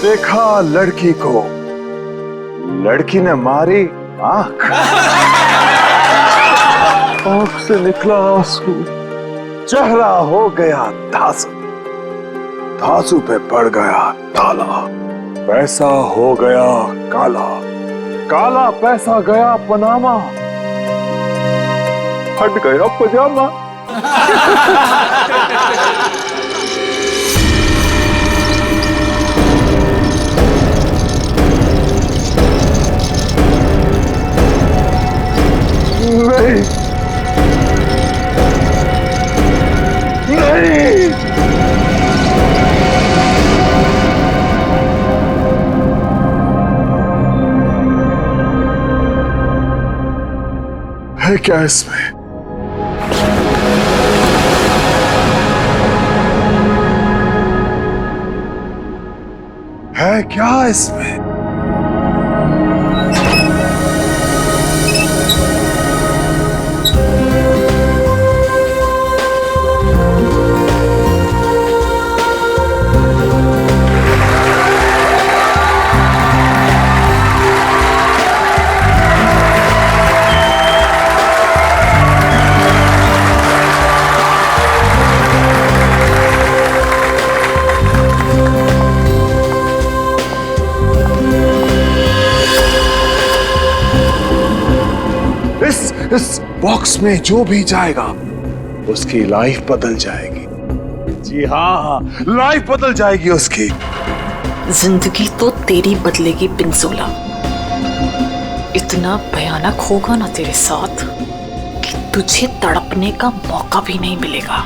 देखा लड़की को, लड़की ने मारी आंख, आंख से निकला आंसू, चेहरा हो गया धांसू, धांसू पे पड़ गया ताला, पैसा हो गया काला, काला पैसा गया पनामा, फट गया पजामा। नहीं, नहीं, है क्या इसमें? है क्या इसमें? इस बॉक्स में जो भी जाएगा उसकी लाइफ बदल जाएगी। जी हाँ, लाइफ बदल जाएगी उसकी। जिंदगी तो तेरी बदलेगी पिंजोला। इतना भयानक होगा ना तेरे साथ कि तुझे तड़पने का मौका भी नहीं मिलेगा।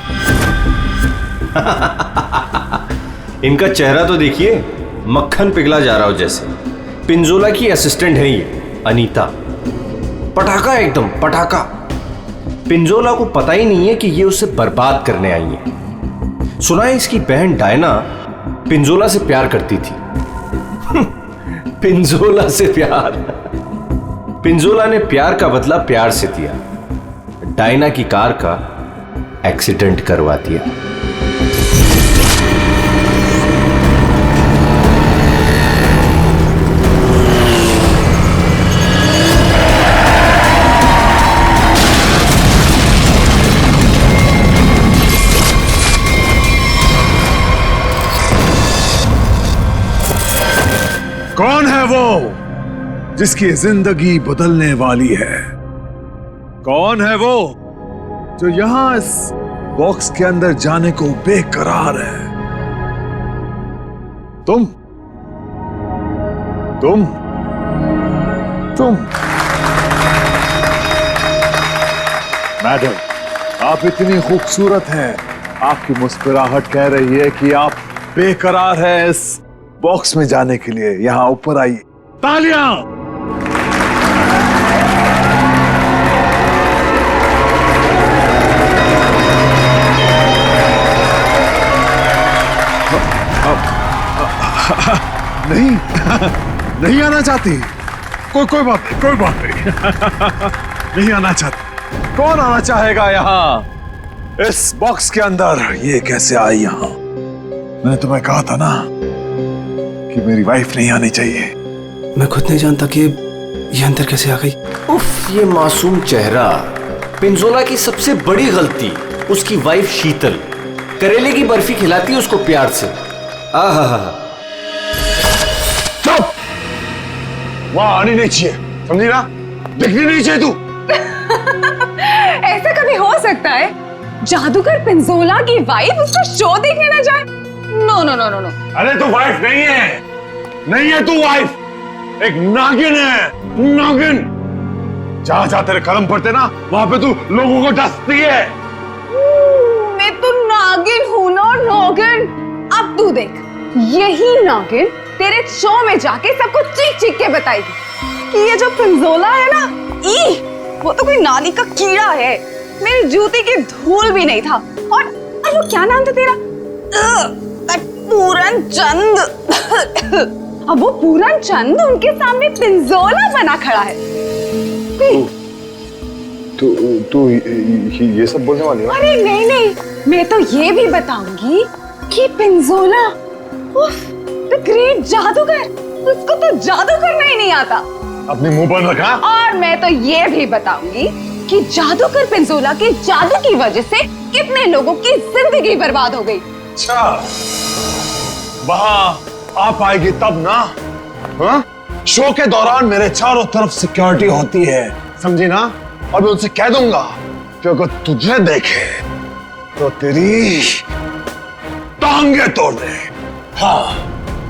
इनका चेहरा तो देखिए, मक्खन पिघला जा रहा हो जैसे। पिंजोला की असिस्टेंट है ये अनीता। पटाखा, एकदम पटाखा। पिंजोला को पता ही नहीं है कि ये उसे बर्बाद करने आई है। सुना है इसकी बहन डायना पिंजोला से प्यार करती थी। पिंजोला से प्यार। पिंजोला ने प्यार का बदला प्यार से दिया। डायना की कार का एक्सीडेंट करवा दिया। कौन है वो जिसकी जिंदगी बदलने वाली है? कौन है वो जो यहां इस बॉक्स के अंदर जाने को बेकरार है? तुम तुम तुम मैडम, आप इतनी खूबसूरत हैं। आपकी मुस्कुराहट कह रही है कि आप बेकरार हैं इस बॉक्स में जाने के लिए। यहां ऊपर आइए। तालियां! नहीं, नहीं आना चाहती। कोई बात नहीं, कोई बात नहीं। नहीं आना चाहती। कौन आना चाहेगा यहां इस बॉक्स के अंदर? ये कैसे आई यहां? मैंने तुम्हें कहा था ना कि मेरी वाइफ नहीं आनी चाहिए। मैं खुद नहीं जानता कि ये अंदर कैसे आ गई। उफ, ये मासूम चेहरा। पिंजोला की सबसे बड़ी गलती उसकी वाइफ शीतल करेले की बर्फी खिलाती है उसको प्यार से। आहा, चुप! वहां आनी नहीं चाहिए, समझी ना? दिखनी नहीं चाहिए तू। ऐसा कभी हो सकता है जादूगर पिंजोला की वाइफ उसका शो देखने न जाए? No no no no no. अरे तू वाइफ नहीं है, नहीं है तू वाइफ, एक नागिन है, नागिन। जहां जहां तेरे कदम पड़ते ना वहां पे तू लोगों को डसती है। मैं तो नागिन हूं ना, नागिन। अब तू देख, यही नागिन तेरे शो में जाके सबको चीख चीख के बताएगी कि ये जो पिंजोला है ना, वो तो कोई नाली का कीड़ा है, मेरी जूती की धूल भी नहीं था। और वो क्या नाम था तेरा? पूरन चंद। अब वो पूरन चंद उनके सामने पिंजोला बना खड़ा है। तू ये सब बोलने वाली है? अरे नहीं नहीं, मैं तो ये भी बताऊंगी कि पिंजोला उफ, द ग्रेट जादूगर, उसको तो जादू करना ही नहीं आता। अपने मुंह पर रखा। और मैं तो ये भी बताऊंगी कि जादूगर पिंजोला के जादू की वजह से कितने लोगों की जिंदगी बर्बाद हो गई। अच्छा, वहां आप आएगी तब ना? हाँ? शो के दौरान मेरे चारों तरफ सिक्योरिटी होती है, समझी ना? और मैं उनसे कह दूंगा कि अगर तुझे देखे तो तेरी टांगे तोड़ दे। हाँ,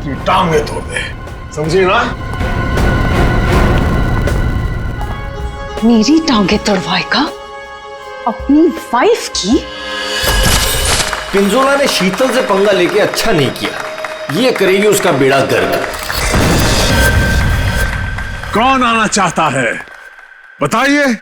तेरी टांगे तोड़ दे, समझी ना? मेरी टांगे तोड़वाएगा अपनी वाइफ की? पिंजोला ने शीतल से पंगा लेके अच्छा नहीं किया, ये करेगी उसका बेड़ा गर्क। कौन आना चाहता है बताइए।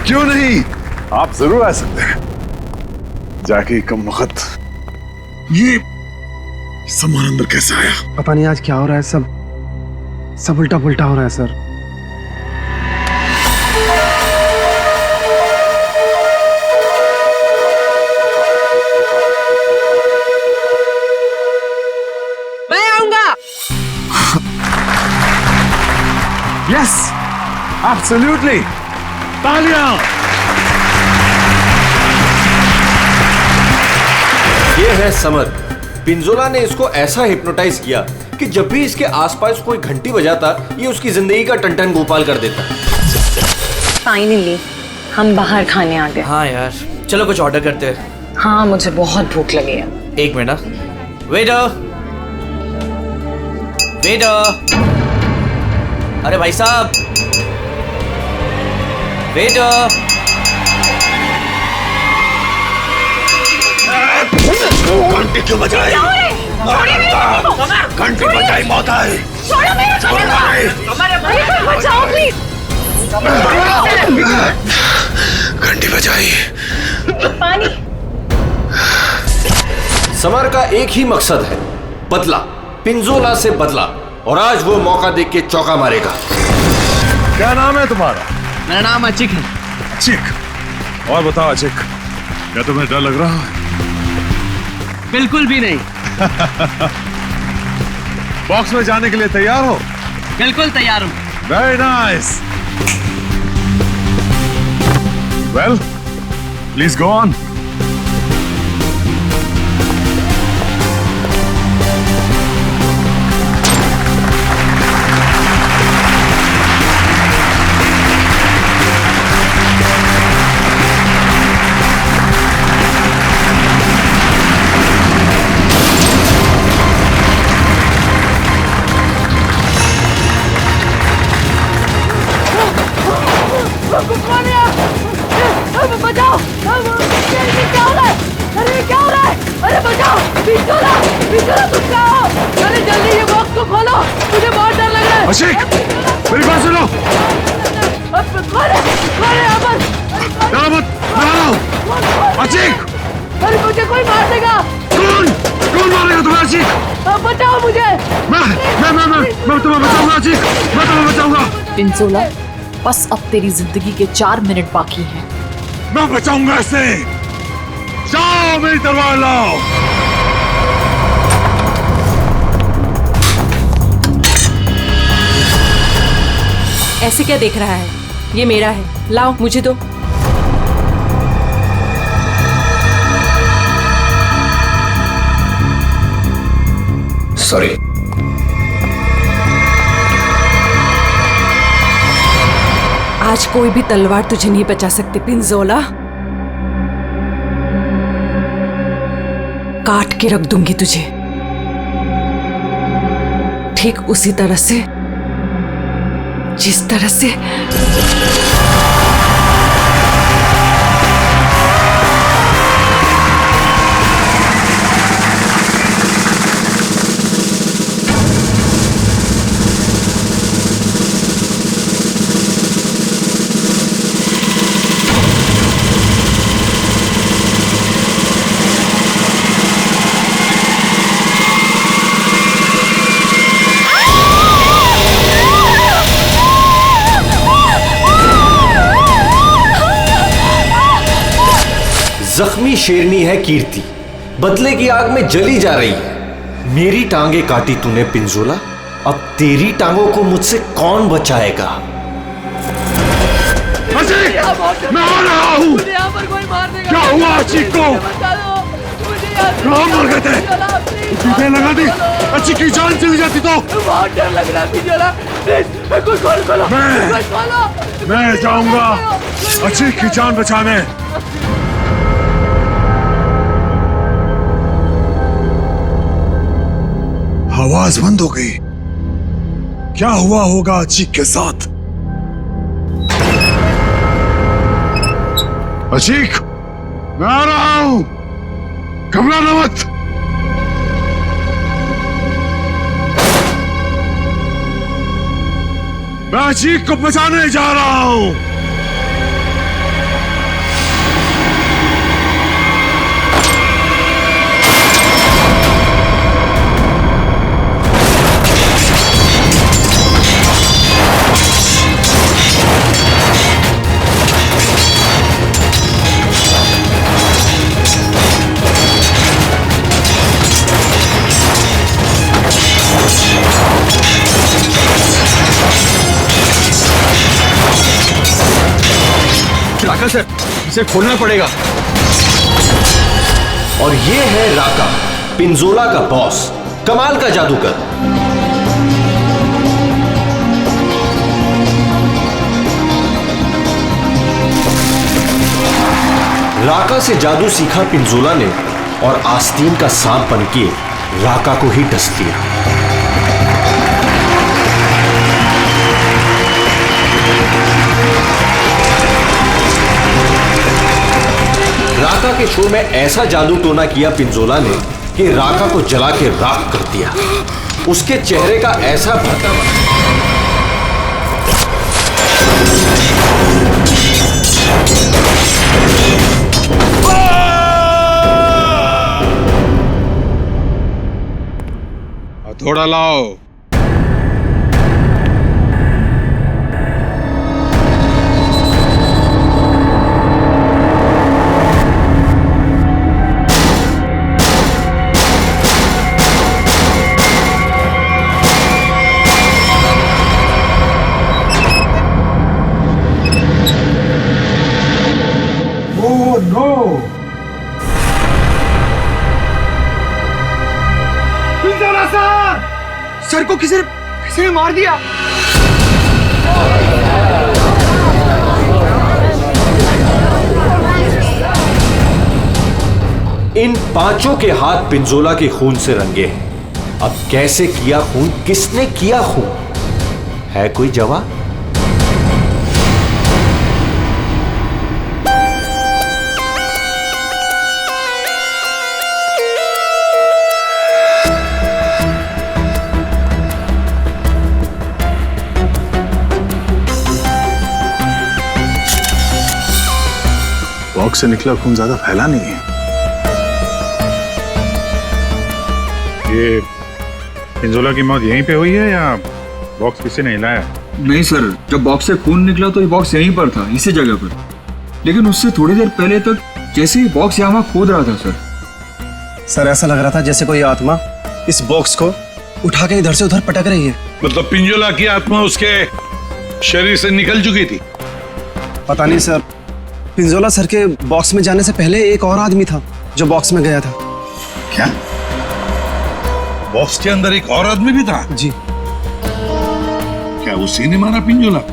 क्यों नहीं, आप जरूर आ सकते हैं। जाके कम वक्त ये सामान अंदर कैसे आया? पता नहीं आज क्या हो रहा है, सब उल्टा पुल्टा हो रहा है सर। मैं आऊंगा। यस, एब्सोल्युटली, तालियां। ये है समर। पिंजोला ने इसको ऐसा हिप्नोटाइज किया कि जब भी इसके आसपास कोई घंटी बजाता, ये उसकी जिंदगी का टन गोपाल कर देता। फाइनली हम बाहर खाने आ गए। हाँ यार, चलो कुछ ऑर्डर करते हैं। हाँ, मुझे बहुत भूख लगी है। एक मिनट। वेटर, वेटर, अरे भाई साहब, वेटर। घंटी क्यों बजाई? घंटी बजाई मौत आई। बचाओ प्लीज। घंटी बजाई। पानी। समर का एक ही मकसद है, बदला, पिंजोला से बदला, और आज वो मौका देख के चौका मारेगा। क्या नाम है तुम्हारा? मेरा नाम अचिक है। अचिक। और बताओ अचिक, क्या तुम्हें डर लग रहा है? बिल्कुल भी नहीं। बॉक्स में जाने के लिए तैयार हो? बिल्कुल तैयार हूँ। Very nice. Well, please go on. बचाओ! क्या हो रहा है? अरे क्या हो रहा है? अरे बचाओ! पिंजोला! पिंजोला तुम क्या हो? अरे जल्दी ये बॉक्स को खोलो, मुझे बहुत डर लग रहा है। अशिक, मेरी बात सुनो। अब खोले अमन! डरो मत, मैं आ रहा हूँ। अशिक! अरे मुझे कोई मार देगा। कौन मारेगा तुम्हें अशिक? अब बचाओ मुझे। मैं तुम्हें बचाऊंगा अशिक, मैं तुम्हें बचाऊंगा। पिंजोला, बस अब तेरी जिंदगी के 4 मिनट बाकी हैं। मैं बचाऊंगा इसे। जाओ मेरी तलवार लाओ। ऐसे क्या देख रहा है? ये मेरा है, लाओ मुझे दो। सॉरी। आज कोई भी तलवार तुझे नहीं बचा सकती पिंजोला। काट के रख दूंगी तुझे, ठीक उसी तरह से जिस तरह से जख्मी शेरनी है कीर्ति, बदले की आग में जली जा रही है। मेरी टांगे काटी तूने पिंजोला, अब तेरी टांगों को मुझसे कौन बचाएगा? मैं आ रहा हूँ। क्या हुआ अचीक को? कहाँ मर गए थे? टीके लगा दी, अच्छी की जान चली जाती तो। बहुत डर लग रहा है पिंजोला, प्लीज कुछ खोलो। मैं जाऊंगा अच्छी की जान बचाने। आवाज बंद हो गई। क्या हुआ होगा अचीक के साथ? अचीक, मैं आ रहा हूं, घबराना मत। मैं अचीक को बचाने जा रहा हूं। राका सर, इसे खोलना पड़ेगा। और ये है राका, पिंजोला का बॉस, कमाल का जादूगर। राका से जादू सीखा पिंजोला ने और आस्तीन का सांप बनके राका को ही डस दिया। राका के शो में ऐसा जादू टोना किया पिंजोला ने कि राका को जला के राख कर दिया। उसके चेहरे का ऐसा भरता हथौड़ा लाओ। सर को किसी ने मार दिया। इन पांचों के हाथ पिंजोला के खून से रंगे हैं। अब कैसे किया खून, किसने किया खून, है कोई जवाब? बॉक्स से निकला खून ज्यादा फैला नहीं है। ये पिंजोला की मौत यहीं पे हुई है या बॉक्स किसी ने हिलाया? नहीं सर, जब बॉक्स से खून निकला तो ये बॉक्स यहीं पर था, इसी जगह पर। लेकिन उससे थोड़ी देर पहले तक जैसे ही बॉक्स यहाँ खोद रहा था सर ऐसा लग रहा था जैसे कोई आत्मा इस बॉक्स को उठा के इधर से उधर पटक रही है। मतलब पिंजोला की आत्मा उसके शरीर से निकल चुकी थी? पता नहीं सर, पिंजोला सर के बॉक्स में जाने से पहले एक और आदमी था जो बॉक्स में गया था। क्या बॉक्स के अंदर एक और आदमी भी था? जी। क्या उसी ने मारा पिंजोला को?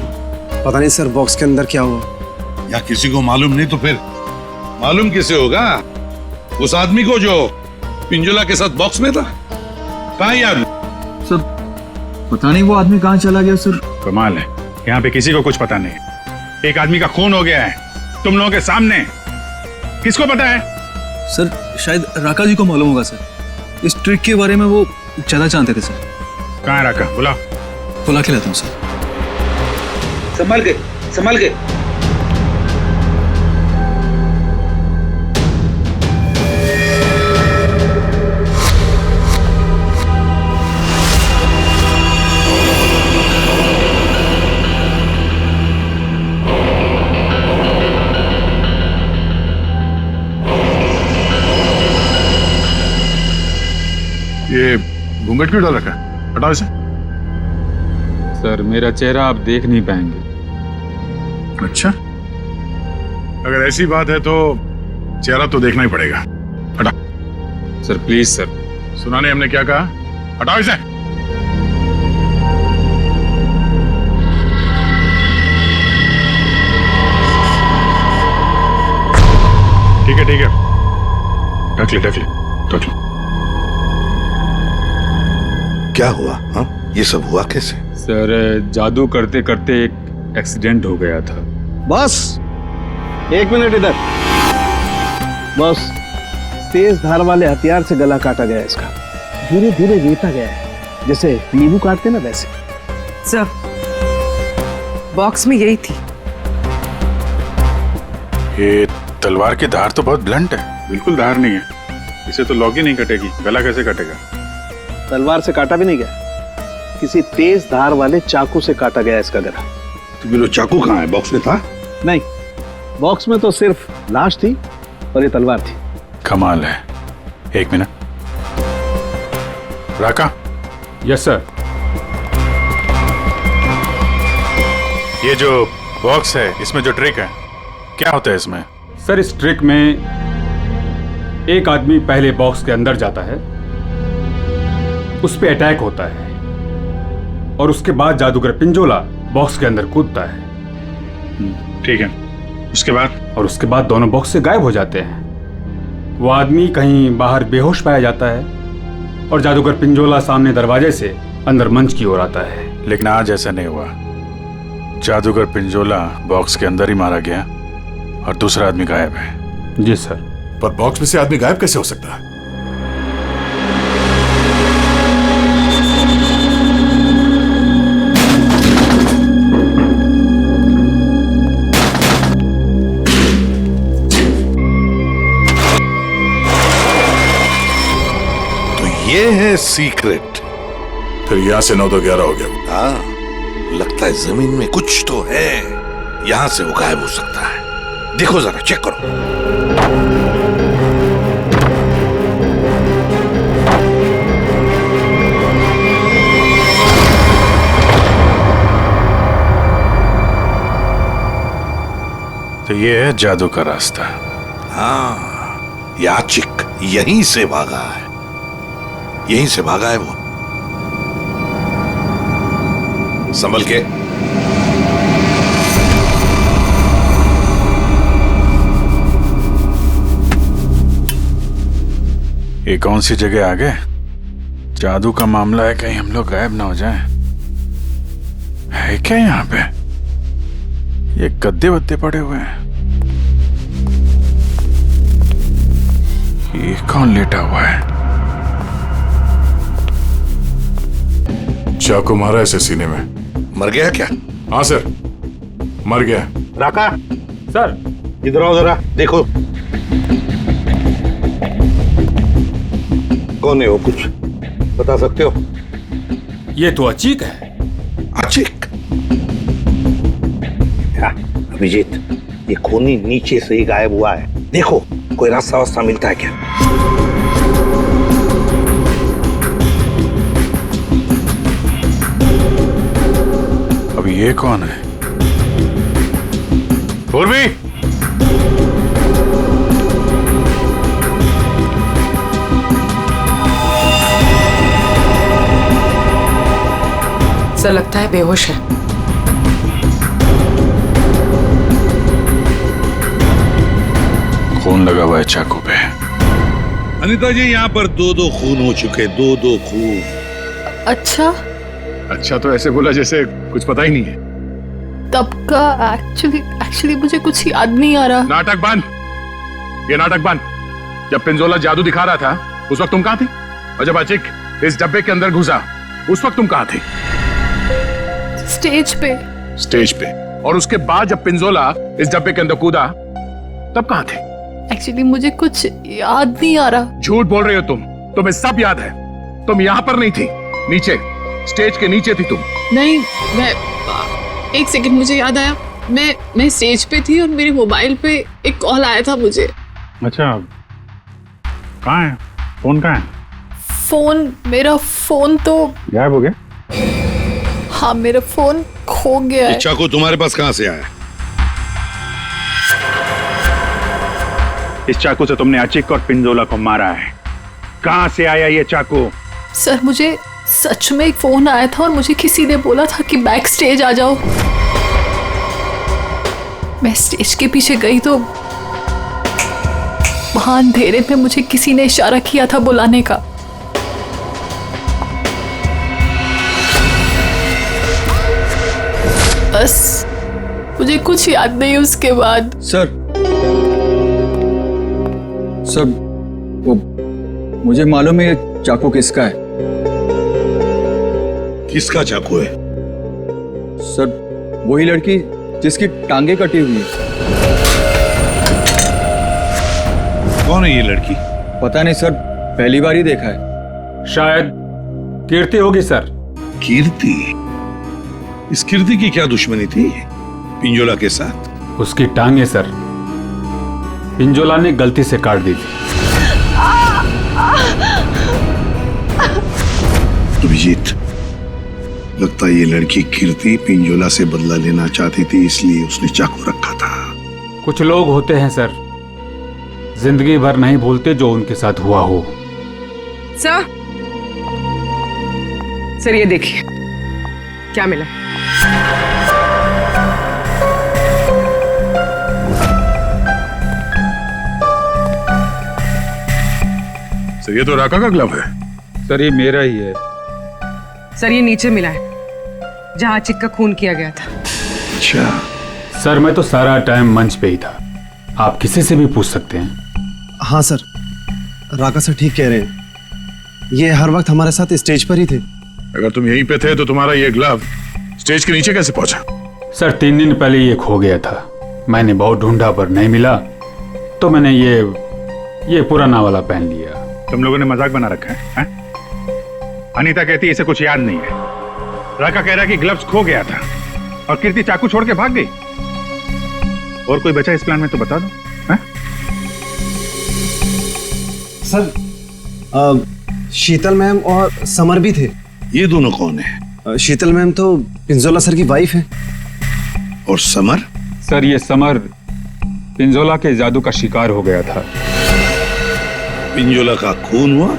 पता नहीं सर बॉक्स के अंदर क्या हुआ। या किसी को मालूम नहीं तो फिर मालूम किसे होगा? उस आदमी को जो पिंजोला के साथ बॉक्स में था। कहाँ यार? सर पता नहीं वो आदमी कहाँ चला गया सर। कमाल है, यहाँ पे किसी को कुछ पता नहीं। एक आदमी का खून हो गया है तुम लोगों के सामने, किसको पता है? सर शायद राका जी को मालूम होगा सर, इस ट्रिक के बारे में वो ज्यादा जानते थे सर। कहाँ है राका? बुला के लाता हूँ सर। संभल के, संभल के। घूंघट क्यों डाल रखा है? हटाओ इसे। सर मेरा चेहरा आप देख नहीं पाएंगे। अच्छा, अगर ऐसी बात है तो चेहरा तो देखना ही पड़ेगा। हटा। Sir please sir. सुना नहीं हमने क्या कहा? हटाओ इसे। ठीक है ठीक है, ढक ले ढक ले ढक ले। क्या हुआ? हाँ, ये सब हुआ कैसे? सर जादू करते करते एक एक्सीडेंट हो गया था। बॉस, 1 मिनट इधर। बॉस, तेज धार वाले हथियार से गला काटा गया इसका। धीरे धीरे गिरता गया है, जैसे नींबू काटते ना वैसे। सर, बॉक्स में यही थी। ये तलवार की धार तो बहुत ब्लंट है। बिल्कुल धार नहीं है, इसे तो लॉक ही नहीं कटेगी। गला कैसे कटेगा? तलवार से काटा भी नहीं गया, किसी तेज धार वाले चाकू से काटा गया इसका गला। तो बिलो चाकू कहाँ है? बॉक्स में था? नहीं, बॉक्स में तो सिर्फ लाश थी और ये तलवार थी। कमाल है। 1 मिनट। राका। Yes sir. ये जो बॉक्स है, इसमें जो ट्रिक है, क्या होता है इसमें? सर इस ट्रिक में एक आदमी पहले बॉक्स के अंदर जाता है, उस पे अटैक होता है और उसके बाद जादूगर पिंजोला बॉक्स के अंदर कूदता है। ठीक है, उसके बाद? और उसके बाद दोनों बॉक्स से गायब हो जाते हैं। वो आदमी कहीं बाहर बेहोश पाया जाता है और जादूगर पिंजोला सामने दरवाजे से अंदर मंच की ओर आता है। लेकिन आज ऐसा नहीं हुआ। जादूगर पिंजोला बॉक्स के अंदर ही मारा गया और दूसरा आदमी गायब है। जी सर। पर बॉक्स में से आदमी गायब कैसे हो सकता है? ये है सीक्रेट। फिर यहाँ से 9 तो 11 हो गया। हाँ, लगता है जमीन में कुछ तो है, यहाँ से वो गायब हो सकता है। देखो जरा, चेक करो। तो ये है जादू का रास्ता। हाँ, याचिक यहीं से भागा है, यहीं से भागा है वो। संभल के। ये कौन सी जगह आ गए? जादू का मामला है, कहीं हम लोग गायब ना हो जाएं। है क्या यहाँ पे? ये गद्दे वद्दे पड़े हुए हैं। ये कौन लेटा हुआ है? चाकू मारा ऐसे सीने में। मर गया क्या? हाँ सर, मर गया। राका, सर इधर आओ जरा, देखो कौन है वो, कुछ बता सकते हो? ये तो अचीक है। अचीक? अभिजीत, ये खूनी नीचे से ही गायब हुआ है। देखो कोई रास्ता वास्ता मिलता है क्या? अब ये कौन है? पूर्वी, सर लगता है बेहोश है। खून लगा हुआ है चाकू पे। अनीता जी, यहाँ पर 2-2 खून हो चुके, 2-2 खून। अच्छा, अच्छा तो ऐसे बोला जैसे कुछ पता ही नहीं है। तब का एक्चुअली मुझे कुछ याद नहीं आ रहा। नाटक बंद, ये नाटक बंद। जब पिंजोला जादू दिखा रहा था उस वक्त तुम कहाँ थी? और जब अचिक इस डब्बे के अंदर घुसा उस वक्त तुम कहाँ थी? स्टेज पे। स्टेज पे। और उसके बाद जब पिंजोला इस डब्बे के अंदर कूदा तब कहाँ थे? एक्चुअली मुझे कुछ याद नहीं आ रहा। झूठ बोल रहे हो तुम, तुम्हें सब याद है। तुम यहाँ पर नहीं थी, नीचे स्टेज के नीचे थी तुम। नहीं, मैं 1 सेकंड, मुझे याद आया। मैं स्टेज पे थी और मेरे मोबाइल पे एक कॉल आया था मुझे। अच्छा, कहाँ है फोन? कहाँ है? मेरा फोन तो गायब हो गया? हाँ, मेरा फोन खो गया है। चाकू तुम्हारे पास कहाँ से आया? इस चाकू से तुमने अचिक और पिंजोला को मारा है। कहाँ से आया ये चाकू? सर, मुझे सच में एक फोन आया था और मुझे किसी ने बोला था कि बैक स्टेज आ जाओ। मैं स्टेज के पीछे गई तो वहां अंधेरे में मुझे किसी ने इशारा किया था बुलाने का। बस मुझे कुछ याद नहीं उसके बाद। सर वो मुझे मालूम है ये चाकू किसका है। किसका चाकू है? सर वही लड़की जिसकी टांगे कटी हुई है। कौन है ये लड़की? पता नहीं सर, पहली बार ही देखा है। शायद कीर्ति होगी सर। कीर्ति? इस कीर्ति की क्या दुश्मनी थी पिंजोला के साथ? उसकी टांगे सर पिंजोला ने गलती से काट दी थी। अभिजीत, लगता है ये लड़की कीर्ति पिंजोला से बदला लेना चाहती थी, इसलिए उसने चाकू रखा था। कुछ लोग होते हैं सर, जिंदगी भर नहीं भूलते जो उनके साथ हुआ हो। सर ये देखिए क्या मिला। सर ये तो राका का ग्लव है। सर ये मेरा ही है। सर ये नीचे मिला है जहां चिक का खून किया गया था। अच्छा सर, मैं तो सारा टाइम मंच पे ही था, आप किसी से भी पूछ सकते हैं। हाँ सर, राका सर ठीक कह रहे हैं, ये हर वक्त हमारे साथ स्टेज पर ही थे। अगर तुम यहीं पे थे तो तुम्हारा ये ग्लव स्टेज के नीचे कैसे पहुंचा? सर 3 दिन पहले ये खो गया था, मैंने बहुत ढूंढा पर नहीं मिला, तो मैंने ये पुराना वाला पहन लिया। तुम लोगों ने मजाक बना रखा है? अनीता कहती है इसे कुछ याद नहीं है, राका कह रहा है कि ग्लव्स खो गया था और कीर्ति चाकू छोड़ के भाग गई। और कोई बचा इस प्लान में तो बता दो। सर शीतल मैम और समर भी थे। ये दोनों कौन है? शीतल मैम तो पिंजोला सर की वाइफ है। और समर? सर ये समर पिंजोला के जादू का शिकार हो गया था। पिंजोला का खून हुआ,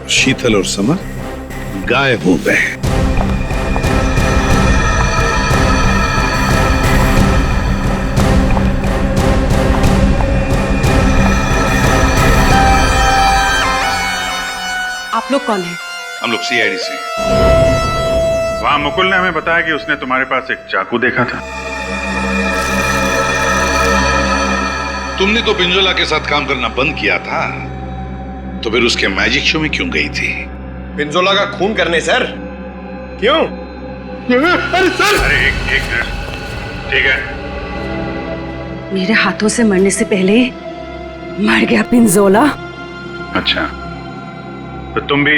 शीतल और समर गायब हो गए। आप लोग कौन हैं? हम लोग सीआईडी से। वहां मुकुल ने हमें बताया कि उसने तुम्हारे पास एक चाकू देखा था। तुमने तो पिंजोला के साथ काम करना बंद किया था, तो फिर उसके मैजिक शो में क्यों गई थी? पिंजोला का खून करने सर। क्यों? अरे सर! अरे एक मिनट, ठीक है। मेरे हाथों से मरने से पहले मर गया पिंजोला। अच्छा, तो तुम भी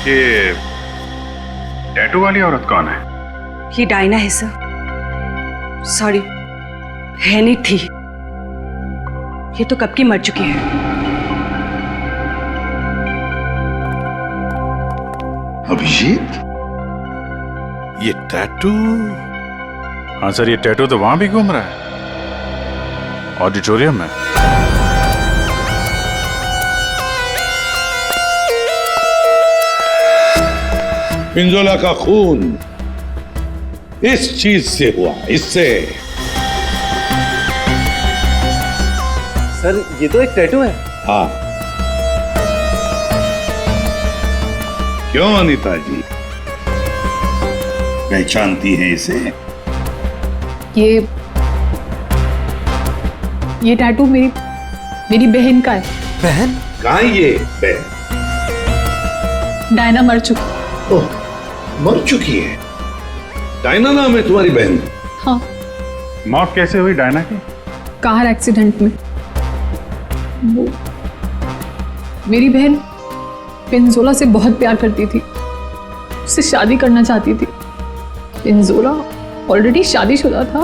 ये टैटू वाली औरत कौन है? ये डायना है सर। सॉरी, है नहीं थी, ये तो कब की मर चुकी है। अभिजीत, ये टैटू? हाँ सर, ये टैटू तो वहां भी घूम रहा है, ऑडिटोरियम में। पिंजोला का खून इस चीज से हुआ, इससे। सर ये तो एक टैटू है। हाँ, क्यों अनीता जी, पहचानती हैं इसे? ये टैटू मेरी बहन का है। बहन? कहाँ है ये बहन? डायना मर चुकी। ओह, मर चुकी है? डायना नाम है तुम्हारी बहन? हाँ। मौत कैसे हुई डायना की? कार एक्सीडेंट में। वो मेरी बहन पिंजोला से बहुत प्यार करती थी, उससे शादी करना चाहती थी। पिंजोला ऑलरेडी शादीशुदा था,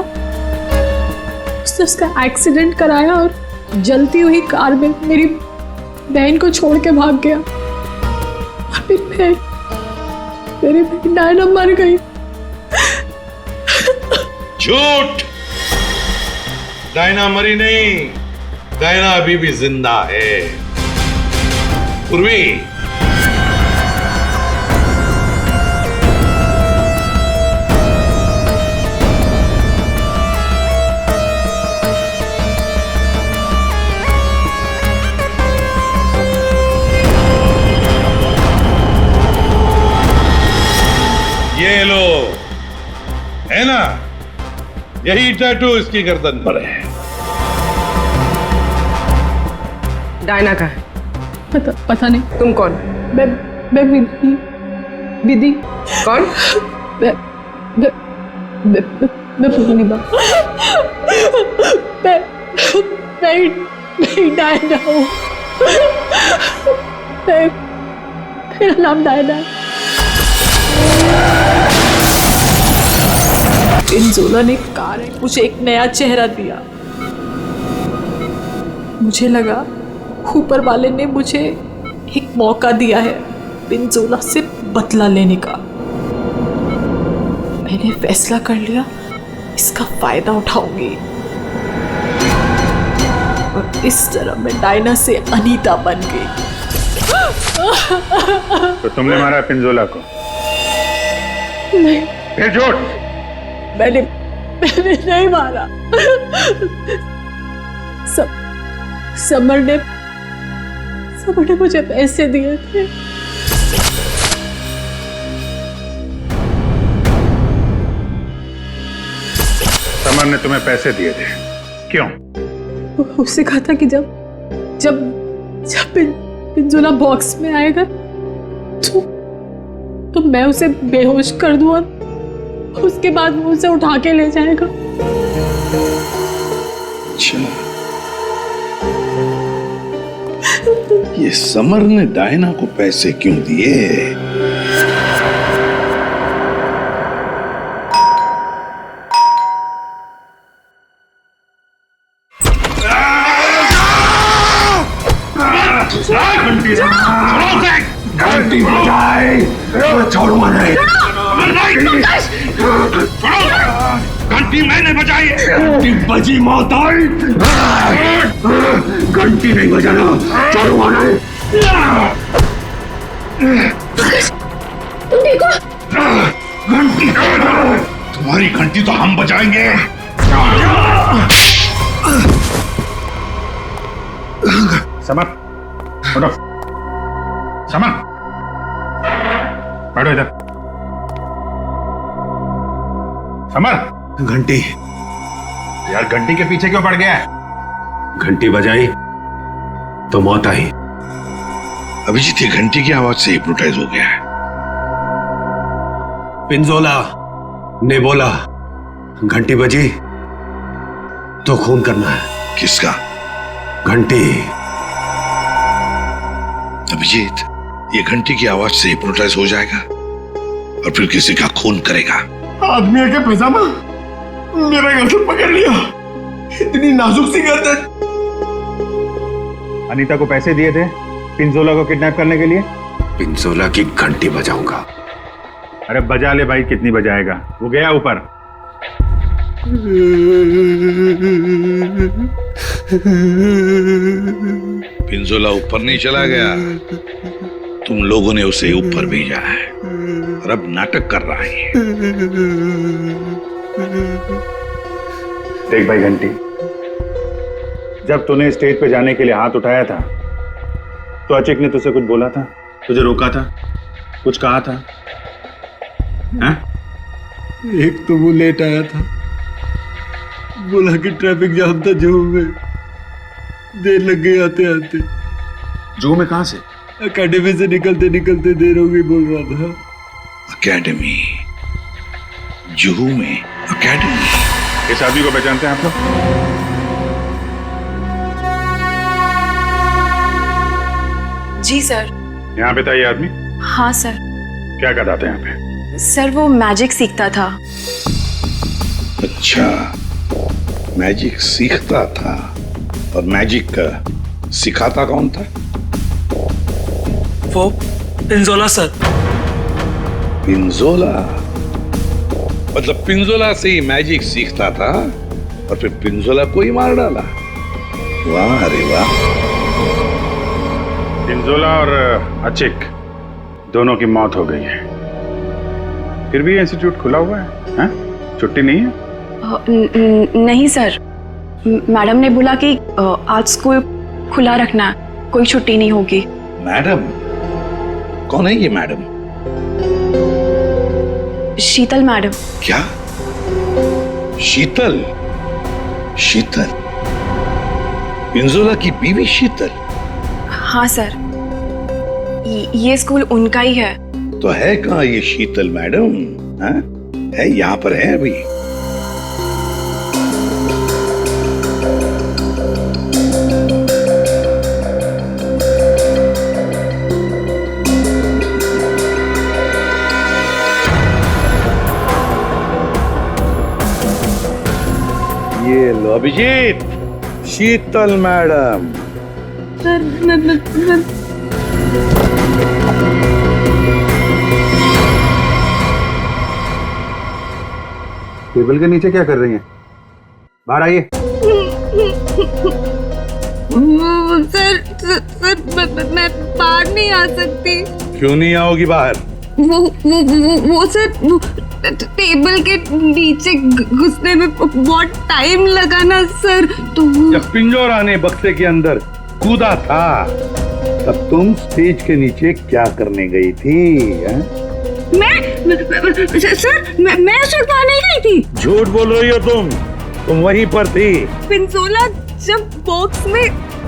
उसने उसका एक्सीडेंट कराया और जलती हुई कार में मेरी बहन को छोड़ के भाग गया। और फिर मेरी बहन डायना मर गई। झूठ। डायना मरी नहीं, डायना अभी भी जिंदा है। पूर्वी, ये लो, है ना, यही टैटू इसकी गर्दन पर है। डायना का है? पता नहीं। तुम कौन? मैं विधि। कौन? मैं पूर्णिमा। मैं डायना हूँ। मेरा नाम डायना है। पिंजोला ने कार मुझे एक नया चेहरा दिया। मुझे लगा ऊपर वाले ने मुझे एक मौका दिया है पिंजोला से बदला लेने का। मैंने फैसला कर लिया इसका फायदा उठाऊंगी और इस तरह मैं डायना से अनीता बन गई। तो तुमने मारा पिंजोला को? नहीं। फिर झूठ। मैंने नहीं मारा। समर ने मुझे पैसे दिए थे। समर ने तुम्हें पैसे दिए थे, क्यों? उससे कहा था कि जब पिंजोला बॉक्स में आएगा तो मैं उसे बेहोश कर दूं और उसके बाद वो उसे उठा के ले जाएगा। अच्छा, ये समर ने डायना को पैसे क्यों दिए? घंटी बजाए, छोड़ूंगा नहीं। घंटी मैंने बजाई, घंटी बजी मौत आई। घंटी नहीं बजाना, छोड़ूंगा नहीं। घंटी, तुम्हारी घंटी तो हम बजाएंगे। समर, उठो। समर, बैठो इधर। समर, घंटी। यार घंटी के पीछे क्यों पड़ गया? घंटी बजाई तो मौत आई। अभिजीत ये घंटी की आवाज से हिप्नोटाइज हो गया है। पिंजोला ने बोला घंटी बजी तो खून करना है। किसका? घंटी। अभिजीत ये घंटी की आवाज से हिप्नोटाइज हो जाएगा और फिर किसी का खून करेगा। आदमी के पैजामा मेरा गर्दन पकड़ लिया, इतनी नाजुक सी गर्दन। अनीता को पैसे दिए थे पिंजोला को किडनैप करने के लिए? पिंजोला की घंटी बजाऊंगा। अरे बजा ले भाई, कितनी बजाएगा? वो गया ऊपर। पिंजोला ऊपर नहीं चला गया, तुम लोगों ने उसे ऊपर भेजा है और अब नाटक कर रहा है। देख भाई घंटी, जब तूने स्टेज पे जाने के लिए हाथ उठाया था तो अचिक ने तुझसे कुछ बोला था? तुझे रोका था? कुछ कहा था? हाँ? एक तो वो लेट आया था, बोला कि ट्रैफिक जाम था जुहू में, देर लग गई आते आते। जुहू में कहां से? अकेडमी से निकलते निकलते देर हो गई बोल रहा था। अकेडमी? जुहू में अकेडमी? इस आदमी को पहचानते हैं आप लोग? जी सर। यहाँ पे था ये आदमी? हाँ सर। क्या करता था यहाँ पे? सर वो मैजिक सीखता था। अच्छा, मैजिक सीखता था और मैजिक सिखाता कौन था? वो पिंजोला सर। पिंजोला? मतलब पिंजोला से ही मैजिक सीखता था और फिर पिंजोला को ही मार डाला? वाह रे वाह। पिंजोला और अचिक दोनों की मौत हो गई है, फिर भी इंस्टीट्यूट खुला हुआ है, हैं? छुट्टी नहीं है? नहीं सर, मैडम ने बोला कि आज स्कूल खुला रखना, कोई छुट्टी नहीं होगी। मैडम? कौन है ये मैडम? शीतल मैडम। क्या? शीतल? शीतल? पिंजोला की बीवी शीतल? हाँ सर, ये स्कूल उनका ही है। तो है कहाँ ये शीतल मैडम? हैं? है यहाँ पर है अभी? ये लो अभिजीत, शीतल मैडम। टेबल के नीचे क्या कर रही हैं? बाहर आइए। सर मैं बाहर नहीं आ सकती। क्यों नहीं आओगी बाहर? वो सर, टेबल के नीचे घुसने में बहुत टाइम लगा ना सर, तो जब पिंजोरा ने बक्से के अंदर कूदा था तब तुम स्टेज के नीचे क्या करने गई थी? मैं छुड़वा नहीं गई थी। झूठ बोल रही हो तुम वहीं पर थी। पिंजोला जब बॉक्स में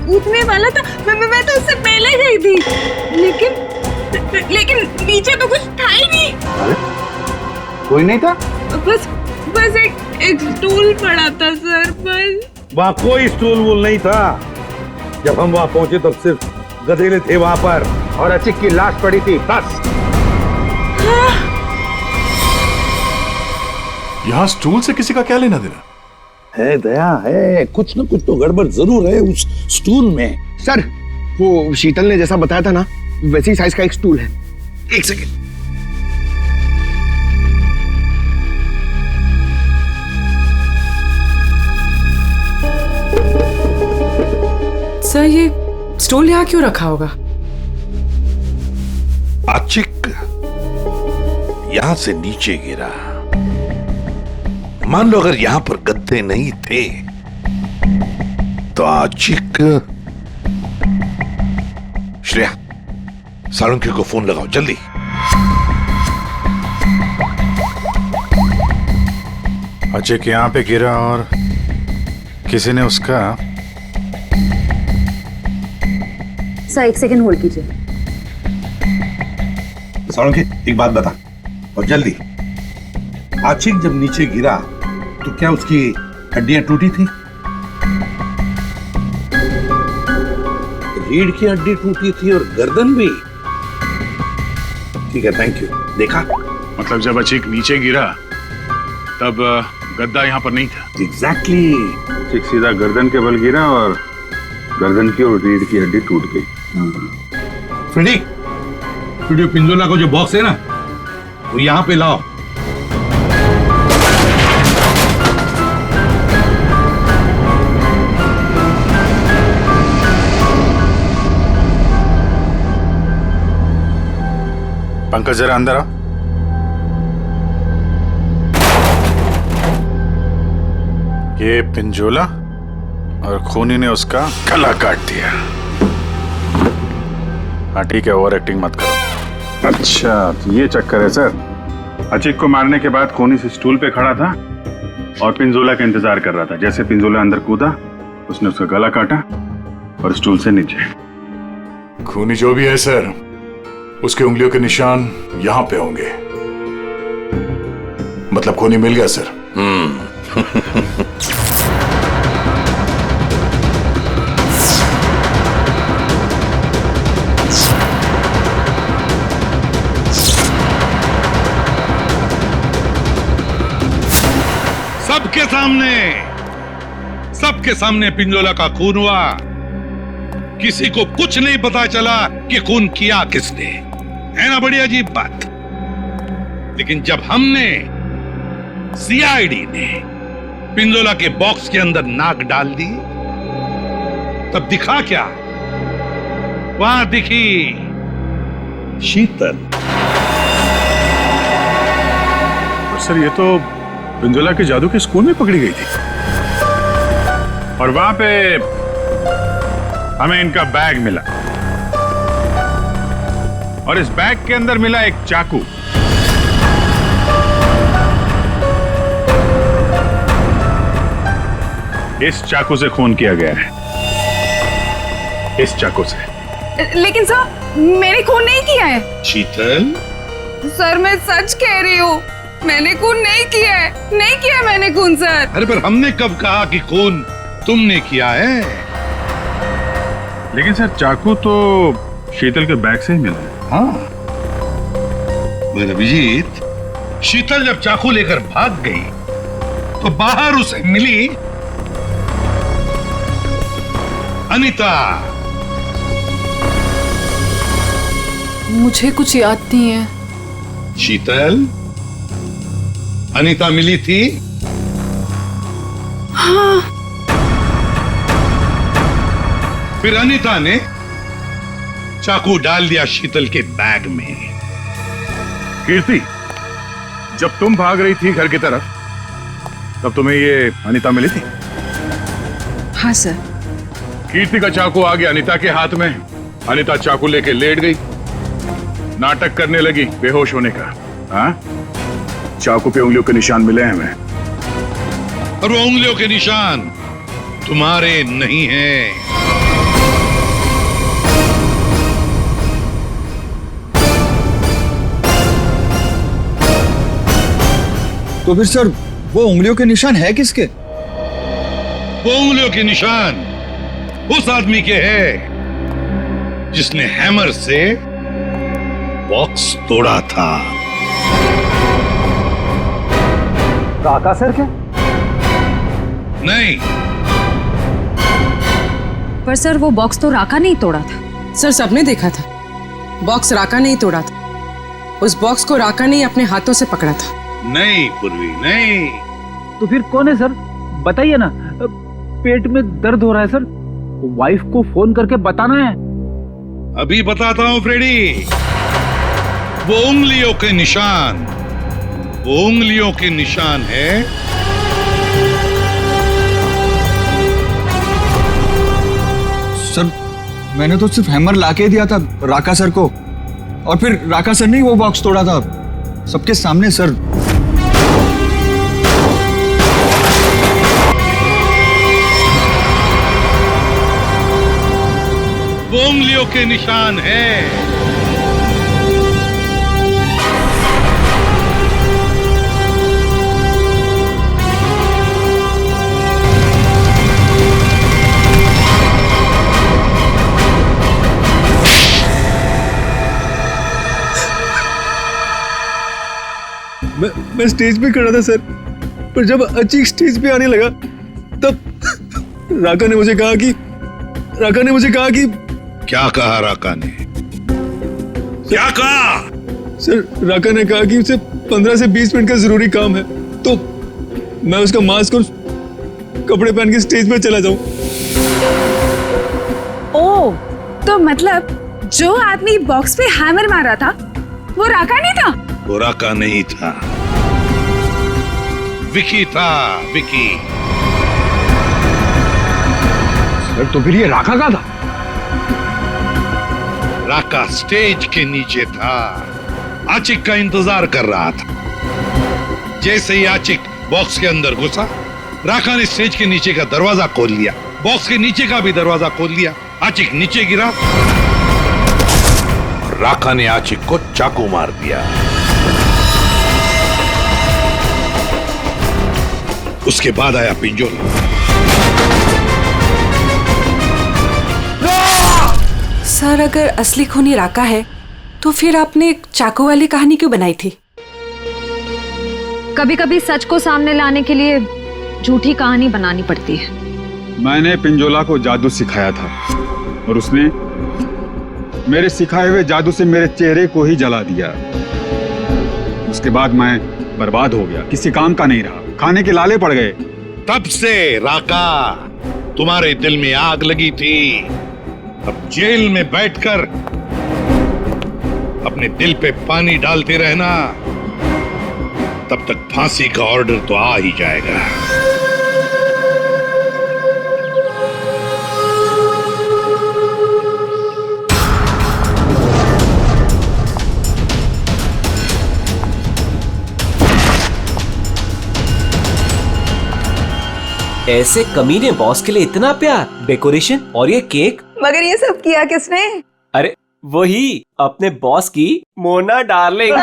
कूदने वाला था, मैं तो उससे पहले गई थी, लेकिन नीचे तो कुछ था ही नहीं। कोई नहीं था? बस एक स्टूल पड़ा था सर, बस। वहाँ कोई स्टूल वूल नहीं था। जब हम वहाँ पहुंचे तब सिर्फ गधेले थे वहाँ पर और अचिक की लाश पड़ी थी, बस। यहाँ स्टूल से किसी का क्या लेना देना? है दया, है कुछ न कुछ तो गड़बड़ जरूर है उस स्टूल में। सर, वो शीतल ने जैसा बताया था ना, वैसी साइज का एक स्टूल है। एक सेकेंड। सर, ये स्टूल यहाँ क्यों रखा होगा? अचिक यहां से नीचे गिरा। मान लो अगर यहां पर गद्दे नहीं थे तो अचिक। श्रेया, सालुंखे को फोन लगाओ जल्दी। अचिक यहाँ पे गिरा और किसी ने उसका। सर, एक सेकंड होल्ड कीजिए। सालुंखे, एक बात बता और जल्दी। अचिक जब नीचे गिरा तो क्या उसकी हड्डियां टूटी थी? रीढ़ की हड्डी टूटी थी और गर्दन भी। ठीक है, थैंक यू। देखा? मतलब जब अचिक नीचे गिरा तब गद्दा यहाँ पर नहीं था। एग्जैक्टली। अचिक सीधा गर्दन के बल गिरा और गर्दन की और रीढ़ की हड्डी टूट गई। फ्रेडी, पिंजोला को जो बॉक्स है ना, वो यहाँ पे लाओ। पंकज, जरा अंदर आओ। ये पिंजोला और खूनी ने उसका गला काट दिया। हाँ ठीक है, ओवर एक्टिंग मत करो। अच्छा, तो ये चक्कर है सर। अचिक को मारने के बाद खूनी से स्टूल पे खड़ा था और पिंजोला का इंतजार कर रहा था। जैसे पिंजोला अंदर कूदा, उसने उसका गला काटा और स्टूल से नीचे। खूनी जो भी है सर, उसके उंगलियों के निशान यहां पे होंगे। मतलब खूनी मिल गया सर। सब सबके सामने पिंजोला का खून हुआ। किसी को कुछ नहीं पता चला कि खून किया किसने। है ना बड़ी अजीब बात। लेकिन जब हमने सीआईडी ने पिंजोला के बॉक्स के अंदर नाक डाल दी, तब दिखा क्या? वहां दिखी शीतल। सर ये तो पिंजोला के जादू के स्कूल में पकड़ी गई थी, और वहां पे हमें इनका बैग मिला, और इस बैग के अंदर मिला एक चाकू। इस चाकू से खून किया गया है, इस चाकू से। लेकिन सर मैंने खून नहीं किया है। शीतल, सर मैं सच कह रही हूँ, मैंने खून नहीं किया है, नहीं किया मैंने खून सर। अरे पर हमने कब कहा कि खून तुमने किया है? लेकिन सर चाकू तो शीतल के बैग से ही मिला है। हाँ मगर अभिजीत, शीतल जब चाकू लेकर भाग गई तो बाहर उसे मिली अनीता। मुझे कुछ याद नहीं है। शीतल, अनीता मिली थी? हाँ। फिर अनीता ने चाकू डाल दिया शीतल के बैग में। कीर्ति, जब तुम भाग रही थी घर की तरफ, तब तुम्हें ये अनीता मिली थी? हाँ सर। कीर्ति का चाकू आ गया अनीता के हाथ में। अनीता चाकू लेके लेट गई, नाटक करने लगी बेहोश होने का। हाँ, चाकू पे उंगलियों के निशान मिले हैं हमें। और वो उंगलियों के निशान तुम्हारे नहीं हैं। तो फिर सर वो उंगलियों के निशान है किसके? वो उंगलियों के निशान उस आदमी के हैं जिसने हैमर से बॉक्स तोड़ा था। राका सर क्या? नहीं। पर सर वो बॉक्स तो राका नहीं तोड़ा था। सर सबने देखा था, बॉक्स राका नहीं तोड़ा था। उस बॉक्स को राका ने अपने हाथों से पकड़ा था। नहीं पूर्वी, नहीं। तो फिर कौन है सर? बताइए ना। पेट में दर्द हो रहा है सर, वाइफ को फोन करके बताना है। अभी बताता हूं फ्रेडी। वो उंगलियों के निशान, वो उंगलियों के निशान है सर। मैंने तो सिर्फ हैमर लाके दिया था राका सर को, और फिर राका सर ने वो बॉक्स तोड़ा था सबके सामने सर। वो उंगलियों के निशान है। मैं स्टेज पे खड़ा था सर, पर जब अचीक स्टेज पे आने लगा तब राका ने मुझे कहा कि क्या कहा राका ने? क्या कहा? सर राका ने कहा कि उसे 15 से 20 मिनट का जरूरी काम है, तो मैं उसका मास्क और कपड़े पहन के स्टेज पे चला जाऊं। ओ, तो मतलब जो आदमी बॉक्स पे हैमर मारा था वो राका नहीं था? वो राका नहीं था, विकी था, विकी। सर तो फिर ये राका का था? राका स्टेज के नीचे था, आचिक का इंतजार कर रहा था। जैसे ही आचिक बॉक्स के अंदर घुसा, राका ने स्टेज के नीचे का दरवाजा खोल लिया, बॉक्स के नीचे का भी दरवाजा खोल लिया। आचिक नीचे गिरा, राका ने आचिक को चाकू मार दिया। उसके बाद आया पिंजोला। सर अगर असली खूनी राका है तो फिर आपने चाकू वाली कहानी क्यों बनाई थी? कभी कभी सच को सामने लाने के लिए झूठी कहानी बनानी पड़ती है। मैंने पिंजोला को जादू सिखाया था और उसने मेरे सिखाए हुए जादू से मेरे चेहरे को ही जला दिया। उसके बाद मैं बर्बाद हो गया, किसी काम का नहीं रहा, खाने के लाले पड़ गए। तब से राका तुम्हारे दिल में आग लगी थी। अब जेल में बैठकर अपने दिल पे पानी डालते रहना, तब तक फांसी का ऑर्डर तो आ ही जाएगा। ऐसे कमीने बॉस के लिए इतना प्यार, डेकोरेशन और ये केक। मगर ये सब किया किसने? अरे वही अपने बॉस की मोना डार्लिंग।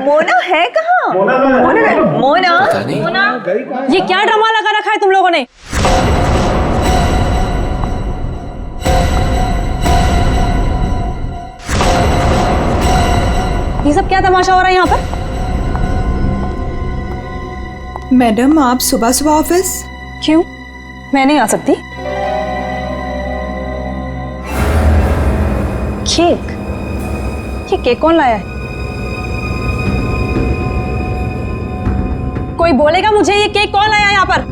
मोना है कहाँ? मोना ये क्या ड्रामा लगा रखा है तुम लोगों ने? ये सब क्या तमाशा हो रहा है यहाँ पर? मैडम आप सुबह सुबह ऑफिस? क्यों, मैं नहीं आ सकती? केक? ये केक कौन लाया है? कोई बोलेगा मुझे ये केक कौन लाया है यहाँ पर?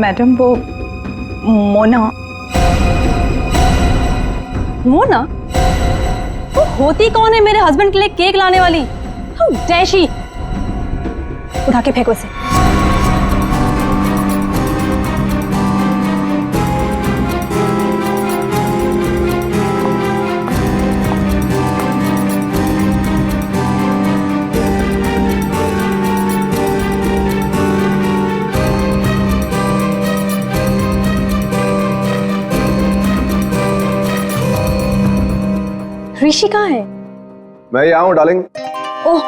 मैडम वो मोना। मोना? वो होती कौन है मेरे हस्बैंड के लिए केक लाने वाली? How dare she? उठा के फेंको इसे। ऋषि कहाँ है? मैं यहाँ हूँ darling. Oh,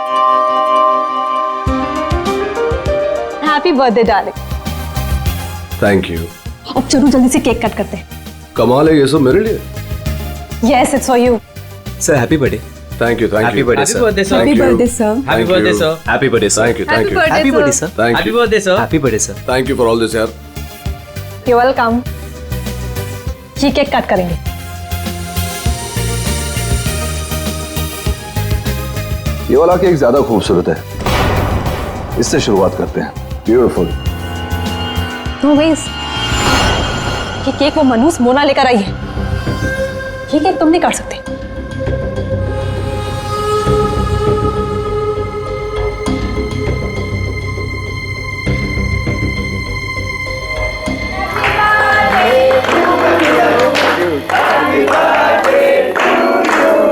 happy birthday darling. Thank you. अब चलो जल्दी से केक कट करते हैं। कमाल है ये सब मेरे लिए। Yes, it's for you. Sir happy birthday. Thank you happy birthday sir. Happy birthday sir. Happy birthday sir. Happy birthday sir. Thank you happy birthday sir. Happy birthday sir. Happy birthday sir. Thank you for all this यार। You're welcome. ये cake cut करेंगे। ये वाला cake ज्यादा खूबसूरत है, इससे शुरुआत करते हैं। ब्यूटीफुल। नो वेज, ये केक वो मनूस मोना लेकर आई है। ये केक तुम नहीं काट सकते।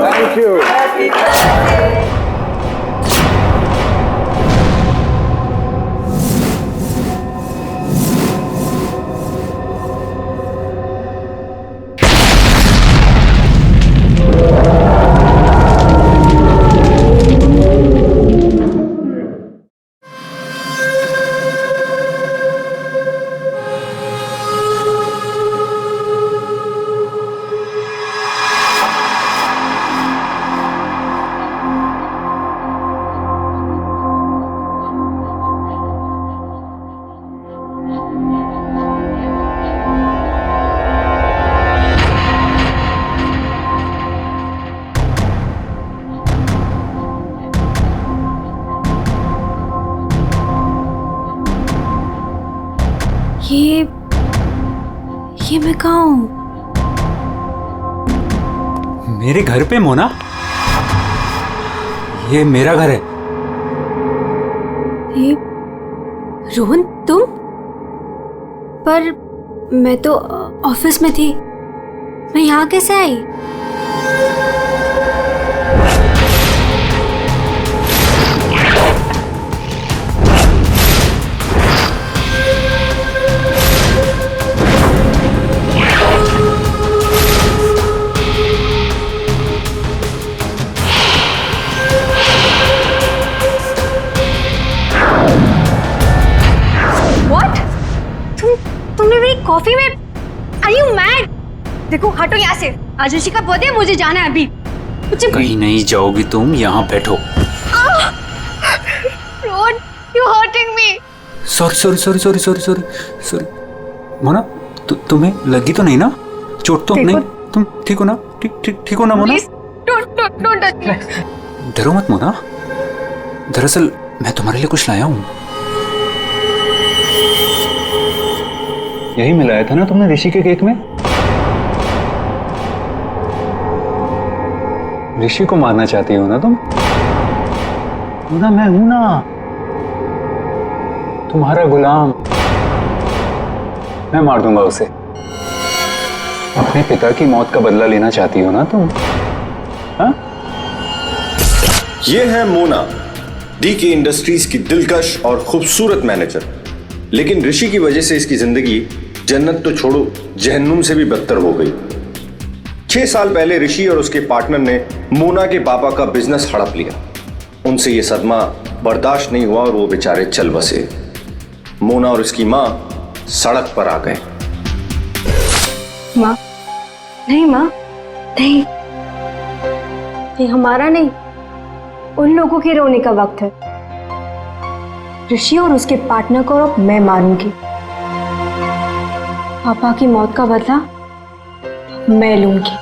Thank you. ये मैं कहाँ हूँ? मेरे घर पे मोना? ये मेरा घर है। ये रोहन तुम? पर मैं तो ऑफिस में थी, मैं यहाँ कैसे आई? कॉफी में? Are you mad? देखो हटो यहाँ से, आज ऋषि का बर्थडे, मुझे जाना है अभी। कहीं नहीं जाओगी तुम, यहाँ बैठो। Rohan, you're hurting me. Sorry sorry sorry sorry sorry sorry sorry. Mona तुम्हें लगी तो नहीं ना? चोट तो नहीं? तुम ठीक हो ना? ठीक हो ना मोना? Don't touch me. डरो मत मोना, दरअसल मैं तुम्हारे लिए कुछ लाया हूँ। यही मिलाया था ना तुमने ऋषि के केक में? ऋषि को मारना चाहती हो ना तुम? मोना मैं हूं ना, तुम्हारा गुलाम। मैं मार दूंगा उसे। अपने पिता की मौत का बदला लेना चाहती हो ना तुम? हाँ? ये है मोना, डीके इंडस्ट्रीज की दिलकश और खूबसूरत मैनेजर। लेकिन ऋषि की वजह से इसकी जिंदगी जन्नत तो छोड़ो, जहन्नुम से भी बदतर हो गई। 6 साल पहले ऋषि और उसके पार्टनर ने मोना के पापा का बिजनेस हड़प लिया। उनसे यह सदमा बर्दाश्त नहीं हुआ और वो बेचारे चल बसे। मोना और उसकी मां सड़क पर आ गए। माँ, नहीं माँ, नहीं, ये हमारा नहीं, उन लोगों के रोने का वक्त है। ऋषि और उसके पार्टनर को अब मैं मारूंगी। पापा की मौत का बदला मैं लूंगी।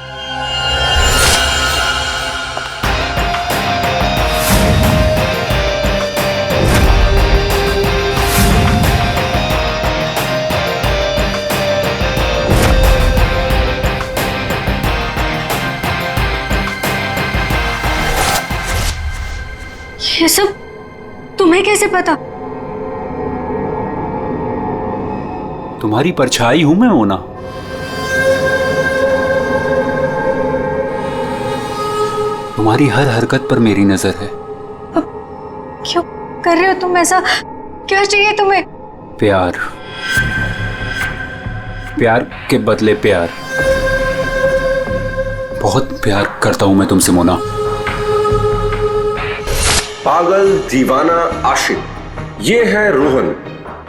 ये सब तुम्हें कैसे पता? तुम्हारी परछाई हूं मैं मोना। तुम्हारी हर हरकत पर मेरी नजर है। क्यों कर रहे हो तुम ऐसा? क्या चाहिए तुम्हें? प्यार, प्यार के बदले प्यार। बहुत प्यार करता हूं मैं तुमसे मोना। पागल, दीवाना, आशिक, ये है रोहन।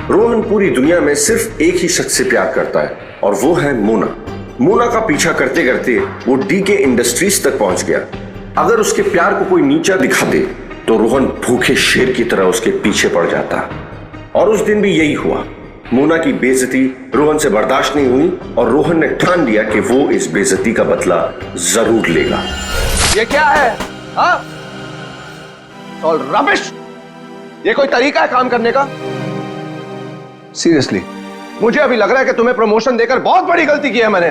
रोहन पूरी दुनिया में सिर्फ एक ही शख्स से प्यार करता है और वो है मोना। मोना का पीछा करते करते वो डीके इंडस्ट्रीज तक पहुंच गया। अगर उसके प्यार को कोई नीचा दिखा दे तो रोहन भूखे शेर की तरह उसके पीछे पड़ जाता। और उस दिन भी यही हुआ। मोना की बेइज्जती रोहन से बर्दाश्त नहीं हुई और रोहन ने ठान लिया कि वो इस बेइज्जती का बदला जरूर लेगा। ये क्या है? हाँ? All rubbish. ये कोई तरीका है काम करने का? सीरियसली मुझे अभी लग रहा है कि तुम्हें प्रमोशन देकर बहुत बड़ी गलती की है मैंने।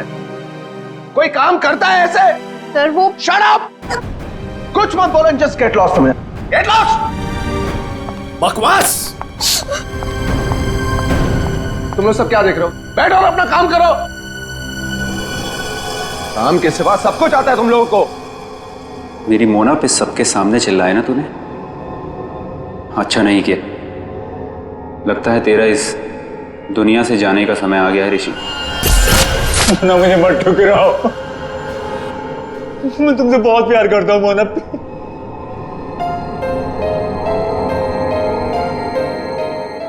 कोई काम करता है ऐसे? सर वो शट अप! कुछ मत बोलो, जस्ट गेट लॉस्ट। तुम्हें गेट लॉस्ट। बकवास। तुम लोग सब क्या देख रहे हो? बैठो और अपना काम करो। काम के सिवा सब कुछ आता है तुम लोगों को। मेरी मोना पे सबके सामने चिल्लाया ना तूने? अच्छा नहीं किया। लगता है तेरा इस दुनिया से जाने का समय आ गया है ऋषि। मोना मुझे मत ठुकराओ, मैं तुमसे बहुत प्यार करता हूँ मोना।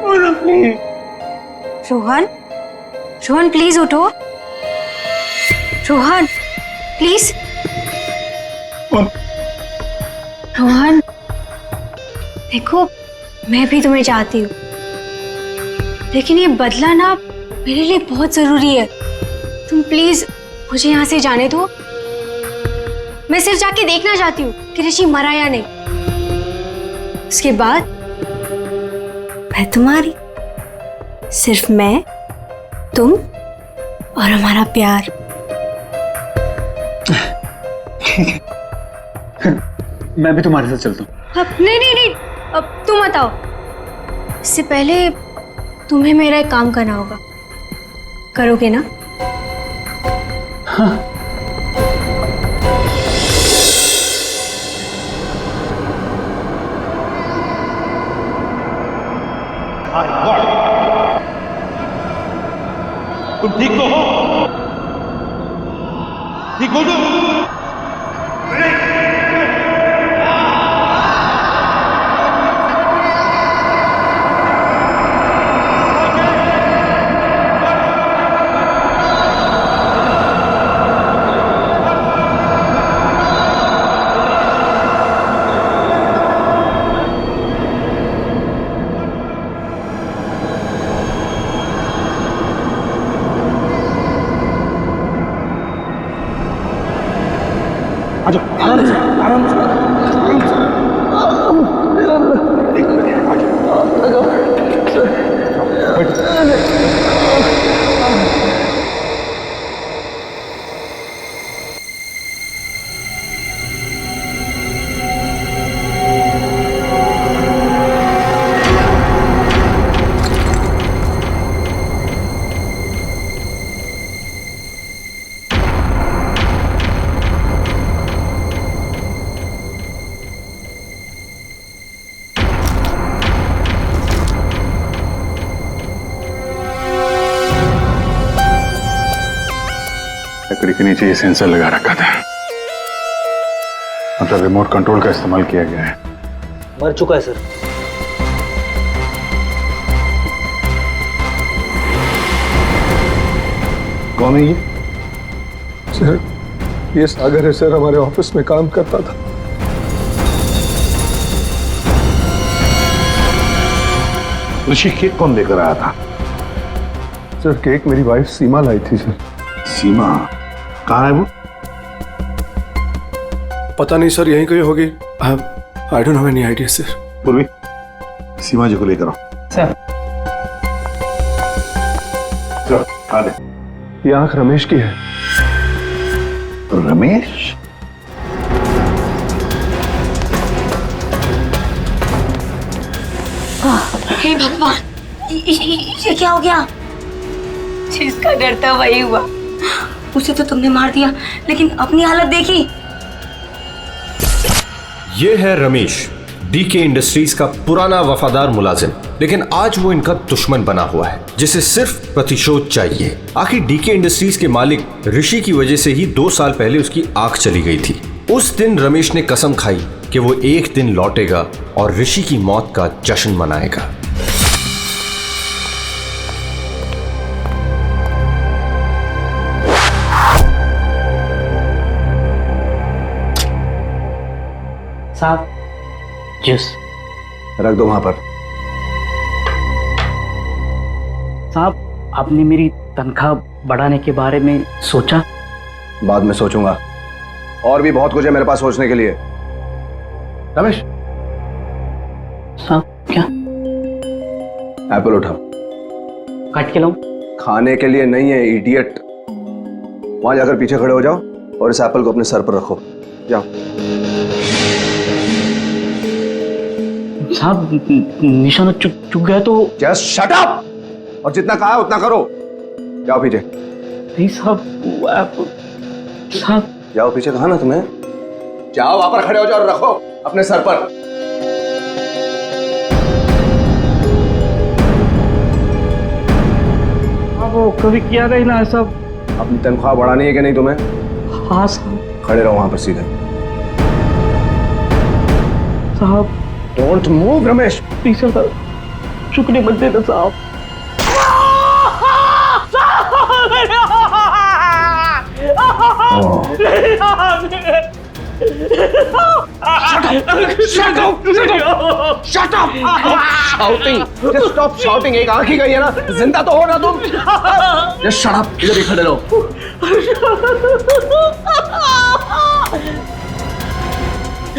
मोना प्लीज। रोहन, रोहन प्लीज उठो। रोहन प्लीज। रोहन देखो, मैं भी तुम्हें चाहती हूँ, लेकिन ये बदला ना मेरे लिए बहुत जरूरी है। तुम प्लीज मुझे यहाँ से जाने दो। मैं सिर्फ जाके देखना चाहती हूँ कि ऋषि मरा या नहीं। उसके बाद मैं तुम्हारी, सिर्फ मैं, तुम और हमारा प्यार। मैं भी तुम्हारे साथ चलता हूँ। अब नहीं, अब तुम बताओ। इससे पहले तुम्हें मेरा एक काम करना होगा। करोगे ना? हाँ। तुम ठीक तो हो? ठीक हो तुम? के नीचे ये सेंसर लगा रखा था, मतलब रिमोट कंट्रोल का इस्तेमाल किया गया है। मर चुका है सर। कौन है ये? सर ये सागर है सर, हमारे ऑफिस में काम करता था। ऋषि केक कौन लेकर आया था? सर केक मेरी वाइफ सीमा लाई थी सर। सीमा कहाँ है वो? पता नहीं सर, यहीं कहीं होगी। I don't have any idea sir. पूर्वी, सीमा जी को लेकर आओ। सर चलो आ दे। ये आंख रमेश की है। रमेश? हे भगवान, ये क्या हो गया? जिसका डर था वही हुआ। उसे तो तुमने मार दिया, लेकिन अपनी हालत देखी। ये है रमेश, डीके इंडस्ट्रीज का पुराना वफादार मुलाजिम, लेकिन आज वो इनका दुश्मन बना हुआ है जिसे सिर्फ प्रतिशोध चाहिए। आखिर डीके इंडस्ट्रीज के मालिक ऋषि की वजह से ही 2 साल पहले उसकी आंख चली गई थी। उस दिन रमेश ने कसम खाई कि वो एक दिन लौटेगा और ऋषि की मौत का जश्न मनाएगा। साहब जूस रख दो वहां पर। साहब आपने मेरी तनख्वाह बढ़ाने के बारे में सोचा? बाद में सोचूंगा, और भी बहुत कुछ है मेरे पास सोचने के लिए। रमेश साहब क्या? एप्पल उठाओ। काट के लाऊं? खाने के लिए नहीं है इडियट। वहां जाकर पीछे खड़े हो जाओ और इस एप्पल को अपने सर पर रखो। जाओ। साहब निशाना चुक गया तो। जस्ट शट अप और जितना कहा उतना करो। जाओ पीछे। नहीं साहब, साहब जाओ पीछे। कहा ना तुम्हें? जाओ वहां पर खड़े हो जाओ और रखो अपने सर पर। वो कभी किया नहीं ना ऐसा। अपनी तनख्वाह बढ़ानी है कि नहीं तुम्हें? हाँ साहब। खड़े रहो वहां पर सीधे। साहब don't move Ramesh. Please sir, चुकने मत देना साहब। Shut up! Shouting. Just stop shouting. एक आंख ही गई है ना, जिंदा तो हो ना तुम। Just shut up. इधर ही खड़े रहो।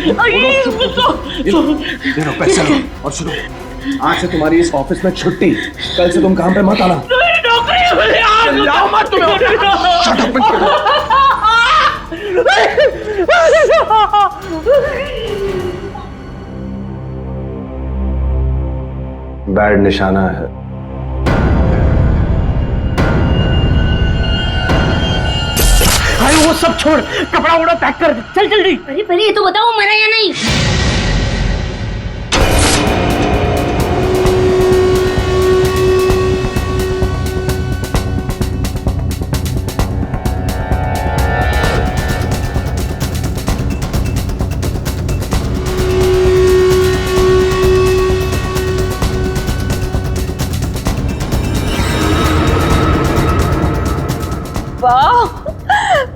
ये लो पैसे लो और सुनो, आज से तुम्हारी इस ऑफिस में छुट्टी। कल से तुम काम पे मत आना। जाओ मत तुम्हें। Shut up. बैड निशाना है। भाई वो सब छोड़, कपड़ा वपड़ा पैक कर, चल जल्दी। अरे पहले ये तो बताओ मरा या नहीं।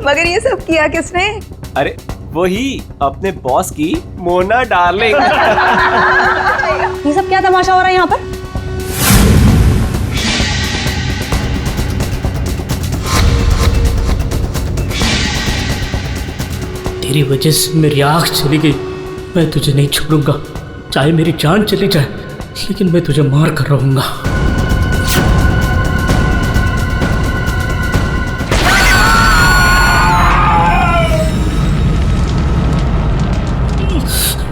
मगर ये सब किया किसने? अरे वही अपने बॉस की मोना डार्लिंग। ये सब क्या तमाशा हो रहा है यहाँ पर? तेरी वजह से मेरी आंख चली गई। मैं तुझे नहीं छोड़ूंगा, चाहे मेरी जान चली जाए, लेकिन मैं तुझे मार कर रहूंगा।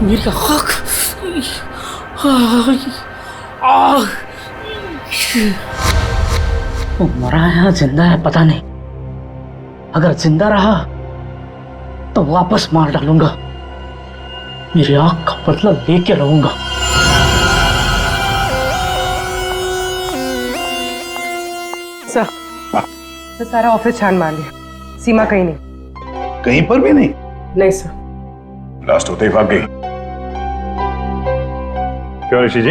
मेरी आँख वो मरा है या जिंदा है पता नहीं। अगर जिंदा रहा तो वापस मार डालूंगा। मेरी आँख का बदला लेके रहूंगा। सर, मैं सारा ऑफिस छान मार लिया। सीमा कहीं नहीं। कहीं पर भी नहीं? नहीं सर। लास्ट होते ही भाग गई। क्यों ऋषि जी,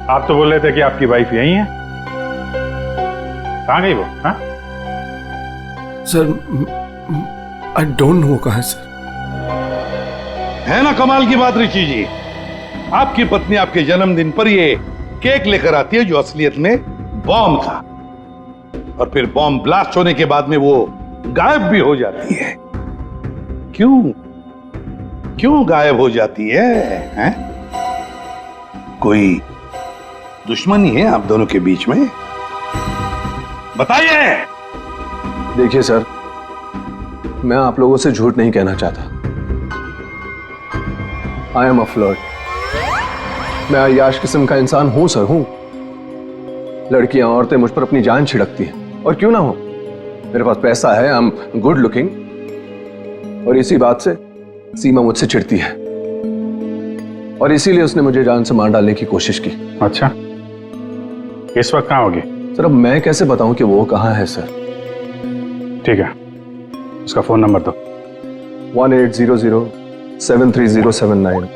आप तो बोल रहे थे कि आपकी वाइफ यही है, कहाँ गई वो? हाँ? सर आई डोंट नो कहाँ है सर। है ना कमाल की बात ऋषि जी, आपकी पत्नी आपके जन्मदिन पर ये केक लेकर आती है जो असलियत में बॉम्ब था, और फिर बॉम्ब ब्लास्ट होने के बाद में वो गायब भी हो जाती है। क्यों क्यों गायब हो जाती है, हैं? कोई दुश्मनी है आप दोनों के बीच में? बताइए। देखिए सर, मैं आप लोगों से झूठ नहीं कहना चाहता। I am a flirt. मैं अय्याश किस्म का इंसान हूं सर, हूं। लड़कियां औरतें मुझ पर अपनी जान छिड़कती हैं, और क्यों ना हो, मेरे पास पैसा है, आई एम गुड लुकिंग, और इसी बात से सीमा मुझसे चिढ़ती है, और इसीलिए उसने मुझे जान से मार डालने की कोशिश की। अच्छा, इस वक्त कहाँ होगी? सर अब मैं कैसे बताऊं कि वो कहाँ है सर? ठीक है, उसका फोन नंबर दो। 1800-73079।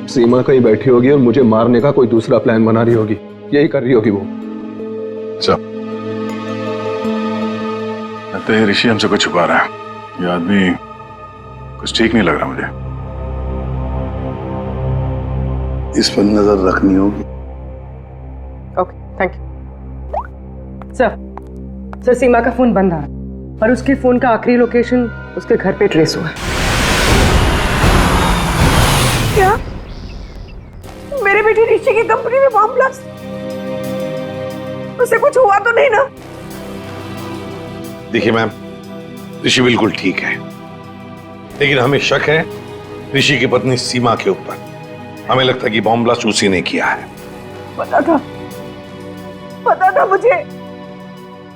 सीमा कहीं बैठी होगी और मुझे मारने का कोई दूसरा प्लान बना रही होगी, यही कर रही होगी वो। लगता है ऋषि हमसे कुछ छुपा रहा है। ये आदमी कुछ ठीक नहीं लग रहा मुझे। इस पर नजर रखनी होगी। Okay, thank you sir. Sir Seema का फोन बंद आ रहा है, और उसके फोन का आखिरी लोकेशन उसके घर पे ट्रेस हुआ है। क्या मेरे बेटी ऋषि की कंपनी में बॉम्ब ब्लास्ट? उसे कुछ हुआ तो नहीं ना? देखिए मैम, ऋषि बिल्कुल ठीक है, लेकिन हमें शक है ऋषि की पत्नी सीमा के ऊपर। हमें लगता है कि बॉम्ब ब्लास्ट उसी ने किया है। पता था मुझे,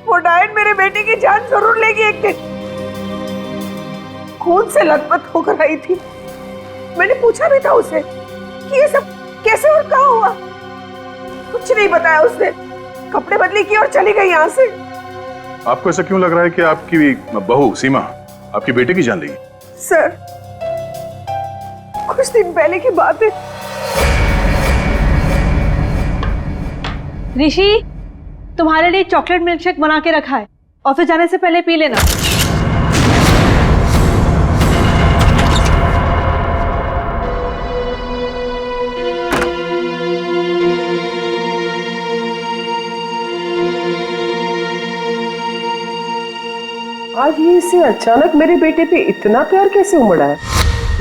वो डायन मेरे बेटे की जान जरूर लेगी एक दिन। खून से लथपथ होकर आई थी। मैंने पूछा भी था उसे कि ये सब कैसे और कहाँ हुआ। कुछ नहीं बताया उसने, कपड़े बदली की और चली गई यहाँ से। आपको ऐसा क्यों लग रहा है कि आपकी बहू सीमा आपकी बेटे की जान लेगी? सर कुछ दिन पहले की बात है। ऋषि, तुम्हारे लिए चॉकलेट मिल्कशेक बना के रखा है, ऑफिस जाने से पहले पी लेना। आज ये इससे अचानक मेरे बेटे पे इतना प्यार कैसे उमड़ा है?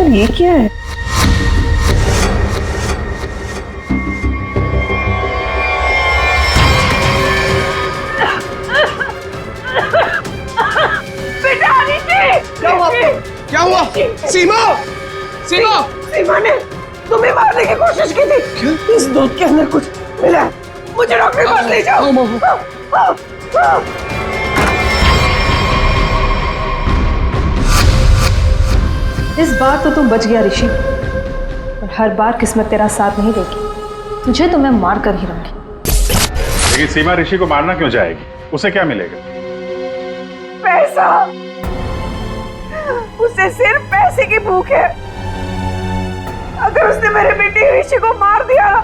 और ये क्या है? बेटा ऋषि! क्या हुआ? सीमा! सीमा! सीमा ने तुम्हें मारने की कोशिश की थी। इस दूध के अंदर कुछ मिला है, मुझे डॉक्टर के पास ले जाओ। इस बार तो तुम बच गया ऋषि, और हर बार किस्मत तेरा साथ नहीं देगी। तुझे तो मैं मार कर ही रहूंगी। लेकिन सीमा ऋषि को मारना क्यों चाहेगी? उसे क्या मिलेगा? पैसा। उसे सिर्फ पैसे की भूख है। अगर उसने मेरे बेटे ऋषि को मार दिया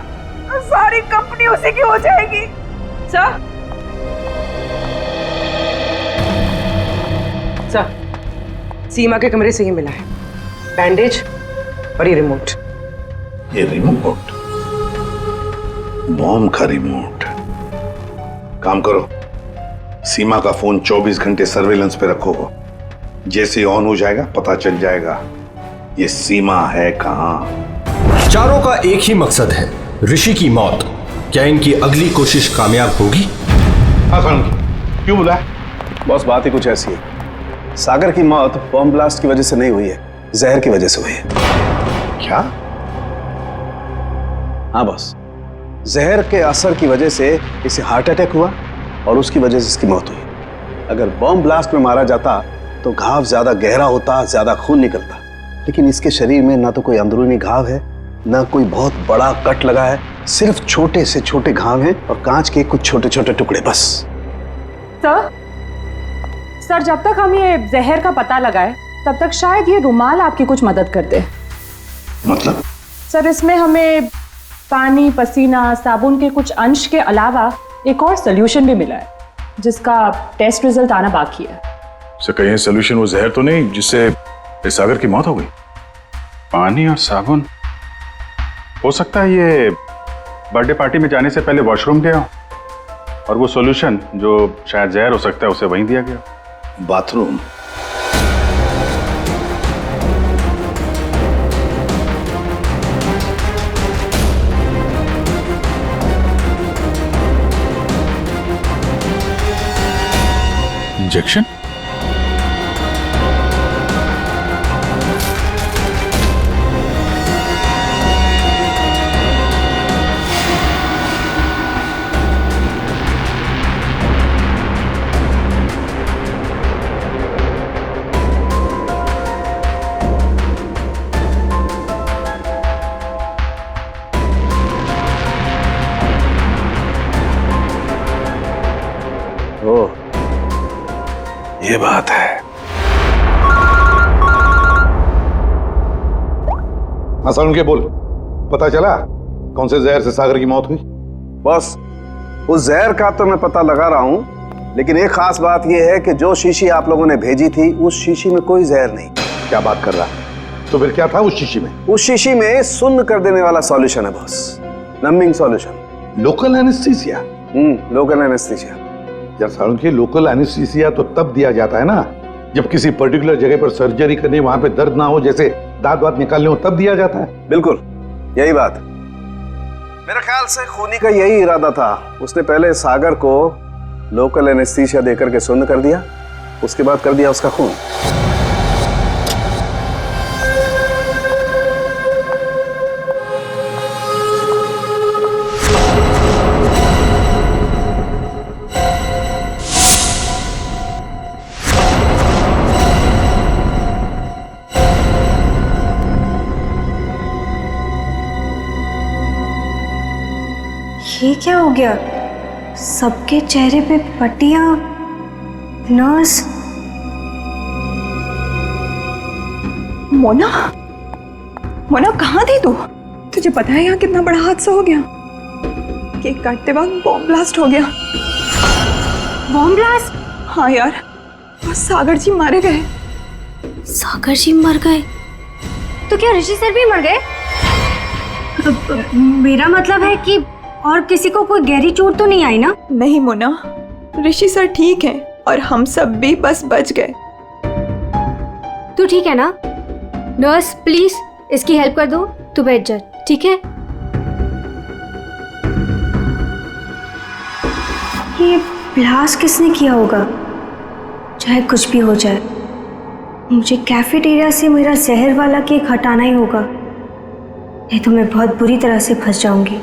तो सारी कंपनी उसी की हो जाएगी। सर सीमा के कमरे से ये मिला है, बैंडेज और ये रिमोट। ये रिमोट? बॉम्ब का रिमोट? काम करो, सीमा का फोन 24 घंटे सर्वेलेंस पे रखो। जैसे ऑन हो जाएगा पता चल जाएगा ये सीमा है कहां। चारों का एक ही मकसद है, ऋषि की मौत। क्या इनकी अगली कोशिश कामयाब होगी? क्यों बोला? बॉस बात ही कुछ ऐसी है, सागर की मौत बॉम्ब ब्लास्ट की वजह से नहीं हुई है, जहर की वजह से हुई है। क्या? हाँ बॉस, जहर के असर की वजह से इसे हार्ट अटैक हुआ और उसकी वजह से इसकी मौत हुई। अगर बॉम्ब ब्लास्ट में मारा जाता तो घाव ज्यादा गहरा होता, ज्यादा खून निकलता, लेकिन इसके शरीर में ना तो कोई अंदरूनी घाव है, ना कोई बहुत बड़ा कट लगा है, सिर्फ छोटे से छोटे घाव हैं और कांच के कुछ छोटे छोटे टुकड़े बस। सर जब तक हम ये जहर का पता लगाए तब तक शायद ये रुमाल आपकी कुछ मदद कर दे। मतलब? सर इसमें हमें पानी, पसीना, साबुन के कुछ अंश के अलावा एक और सोल्यूशन भी मिला है जिसका टेस्ट रिजल्ट आना बाकी है। से कहीं सोल्यूशन वो जहर तो नहीं जिससे इस सागर की मौत हो गई? पानी और साबुन, हो सकता है ये बर्थडे पार्टी में जाने से पहले वॉशरूम गया और वो सॉल्यूशन जो शायद जहर हो सकता है उसे वहीं दिया गया। बाथरूम? इंजेक्शन? ये बात है। मसल उनके बोल, पता चला कौन से जहर से सागर की मौत हुई? बस उस जहर का तो मैं पता लगा रहा हूं, लेकिन एक खास बात यह है कि जो शीशी आप लोगों ने भेजी थी उस शीशी में कोई जहर नहीं। क्या बात कर रहा? तो फिर क्या था उस शीशी में? उस शीशी में सुन्न कर देने वाला सॉल्यूशन है boss, numbing solution. Local anaesthesia? Local anaesthesia. यार सारुण के लोकल एनेस्थीसिया तो तब दिया जाता है ना जब किसी पर्टिकुलर जगह पर सर्जरी करनी, वहां पे दर्द ना हो, जैसे दांत वात निकालने हो, तब दिया जाता है। बिल्कुल यही बात। मेरे ख्याल से खूनी का यही इरादा था। उसने पहले सागर को लोकल एनेस्थीसिया देकर के सुन्न कर दिया, उसके बाद कर दिया उसका खून। ये क्या हो गया? सबके चेहरे पे पट्टियां, नर्स। मोना, मोना कहाँ थी तू? तुझे पता है यहाँ कितना बड़ा हादसा हो गया? केक काटते वक्त बॉम्ब ब्लास्ट हो गया। Bomb blast? हाँ यार, और सागर जी मारे गए। सागर जी मर गए? तो क्या ऋषि सर भी मर गए? मेरा मतलब है कि और किसी को कोई गहरी चोट तो नहीं आई ना? नहीं मोना, ऋषि सर ठीक हैं और हम सब भी बस बच गए। तू ठीक है ना? नर्स प्लीज इसकी हेल्प कर दो, तू बैठ जा, ठीक है? ये ब्लास्ट किसने किया होगा? चाहे कुछ भी हो जाए, मुझे कैफेटेरिया से मेरा जहर वाला केक हटाना ही होगा, नहीं तो मैं बहुत बुरी तरह से फंस जाऊंगी।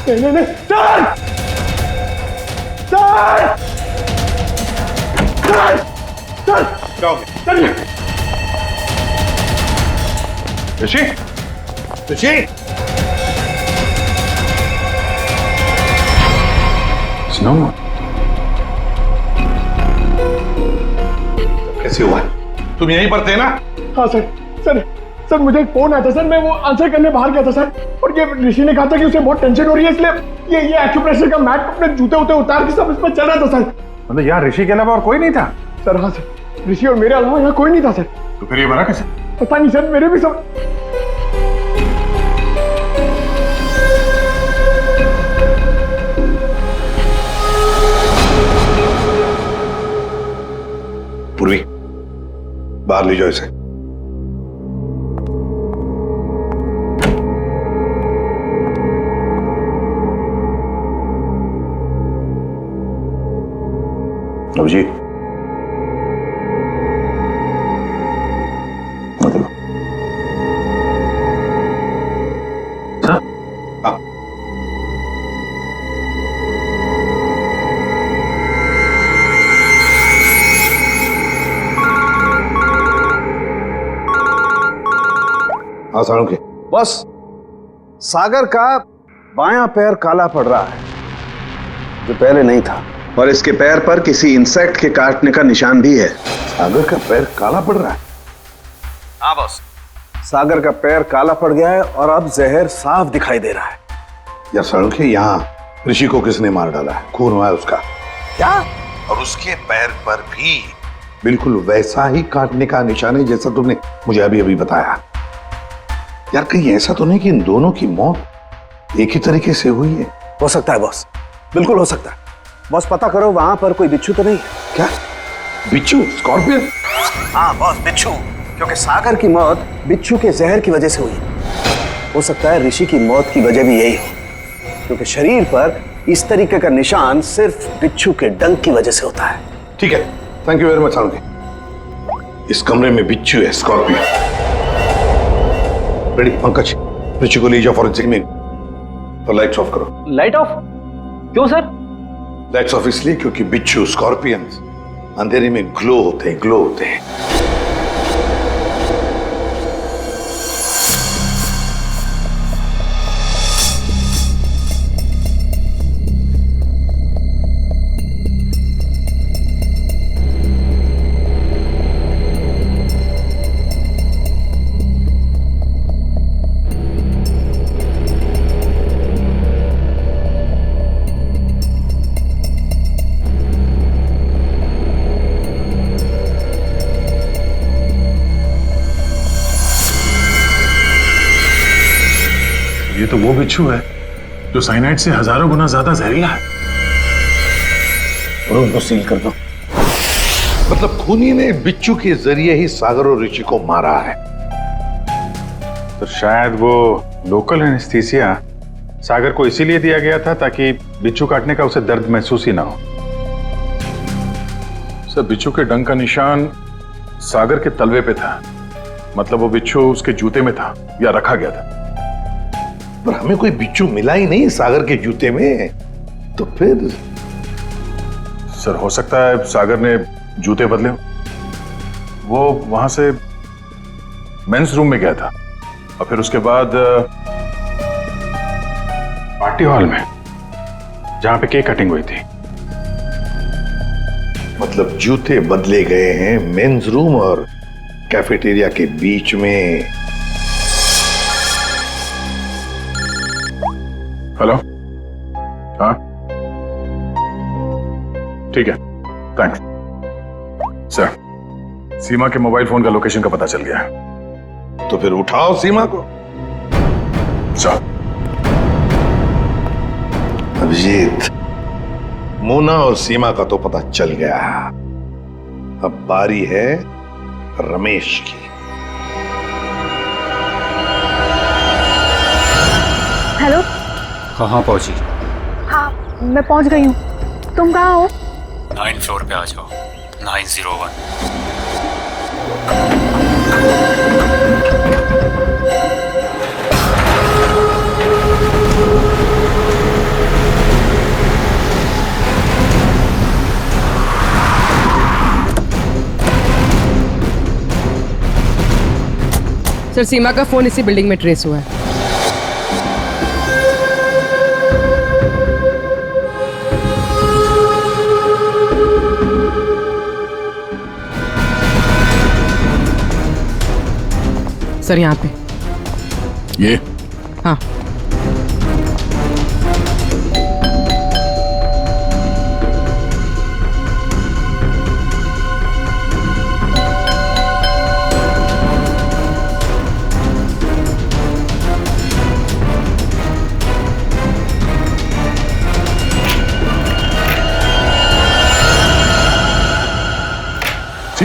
नहीं, सर! सर! सर! सर! क्या हो गया? चलिए। ऋषि? ऋषि? स्नो? कैसे हुआ? तुम यहीं पर थे ना? हाँ सर, सर मुझे एक फोन आया था सर, मैं वो आंसर करने बाहर गया था सर, और ये ऋषि ने कहा था कि उसे बहुत टेंशन हो रही है, इसलिए ये एक्यूप्रेशर का मैट अपने जूते उतार के सब इस पर चल रहा था सर। मतलब यहाँ ऋषि के अलावा और कोई नहीं था? सर हाँ सर, ऋषि और मेरे अलावा यहाँ कोई नहीं था सर। तो फिर ये मरा कैसे? पता नहीं सर, मेरे भी सब। पूर्वी, बाहर ले जाओ इसे। अभिजीत, हाँ साळुंखे। बस सागर का बायां पैर काला पड़ रहा है, जो पहले नहीं था, और इसके पैर पर किसी इंसेक्ट के काटने का निशान भी है। सागर का पैर काला पड़ रहा है? हाँ बॉस, सागर का पैर काला पड़ गया है और अब जहर साफ दिखाई दे रहा है। यार साळुंखे, यहाँ ऋषि को किसने मार डाला है? खून हुआ है उसका। क्या? और उसके पैर पर भी बिल्कुल वैसा ही काटने का निशान है जैसा तुमने मुझे अभी अभी बताया। यार कहीं ऐसा तो नहीं कि इन दोनों की मौत एक ही तरीके से हुई है? हो सकता है बॉस, बिल्कुल हो सकता है। बॉस पता करो वहां पर कोई बिच्छू तो नहीं है। क्या बिच्छू? स्कॉर्पियन? हाँ बॉस, बिच्छू, क्योंकि सागर की मौत बिच्छू के जहर की वजह से हुई। हो सकता है ऋषि की मौत की वजह भी यही हो, क्योंकि शरीर पर इस तरीके का निशान सिर्फ बिच्छू के डंक की वजह से होता है। ठीक है, thank you very much Salunkhe. इस कमरे में बिच्छू है, स्कॉर्पियन। रेडी पंकज, ऋषि को ले जाओ फॉरेंसिक में और लाइट्स ऑफ करो। Light of? क्यों सर? लाइट्स ऑफ इसलिए क्योंकि बिच्छू, स्कॉर्पियन अंधेरे में ग्लो होते हैं, ग्लो होते हैं। ये तो वो बिच्छू है जो साइनाइड से हजारों गुना ज्यादा जहरीला है। और उनको सील कर दो। मतलब खूनी ने बिच्छू के जरिए ही सागर और ऋषि को मारा है। तो शायद वो लोकल एनेस्थीसिया सागर को इसीलिए दिया गया था ताकि बिच्छू काटने का उसे दर्द महसूस ही ना हो। सर, बिच्छू के डंक का निशान सागर के तलवे पे था, मतलब वो बिच्छू उसके जूते में था या रखा गया था। पर हमें कोई बिच्छू मिला ही नहीं सागर के जूते में, तो फिर? सर, हो सकता है सागर ने जूते बदले हो। वो वहां से मेंस रूम में गया था और फिर उसके बाद पार्टी हॉल में जहां पे केक कटिंग हुई थी। मतलब जूते बदले गए हैं मेंस रूम और कैफेटेरिया के बीच में। हेलो? हाँ ठीक है, थैंक्स सर। सीमा के मोबाइल फोन का लोकेशन का पता चल गया है। तो फिर उठाओ सीमा को। सर। अभिजीत, मोना और सीमा का तो पता चल गया, अब बारी है रमेश की। हेलो? कहाँ पहुंची? हाँ, मैं पहुंच गई हूँ। तुम कहाँ हो? 9 फ्लोर पे आ जाओ। 901। सर, सीमा का फोन इसी बिल्डिंग में ट्रेस हुआ है। सर, यहाँ पे। ये? हाँ।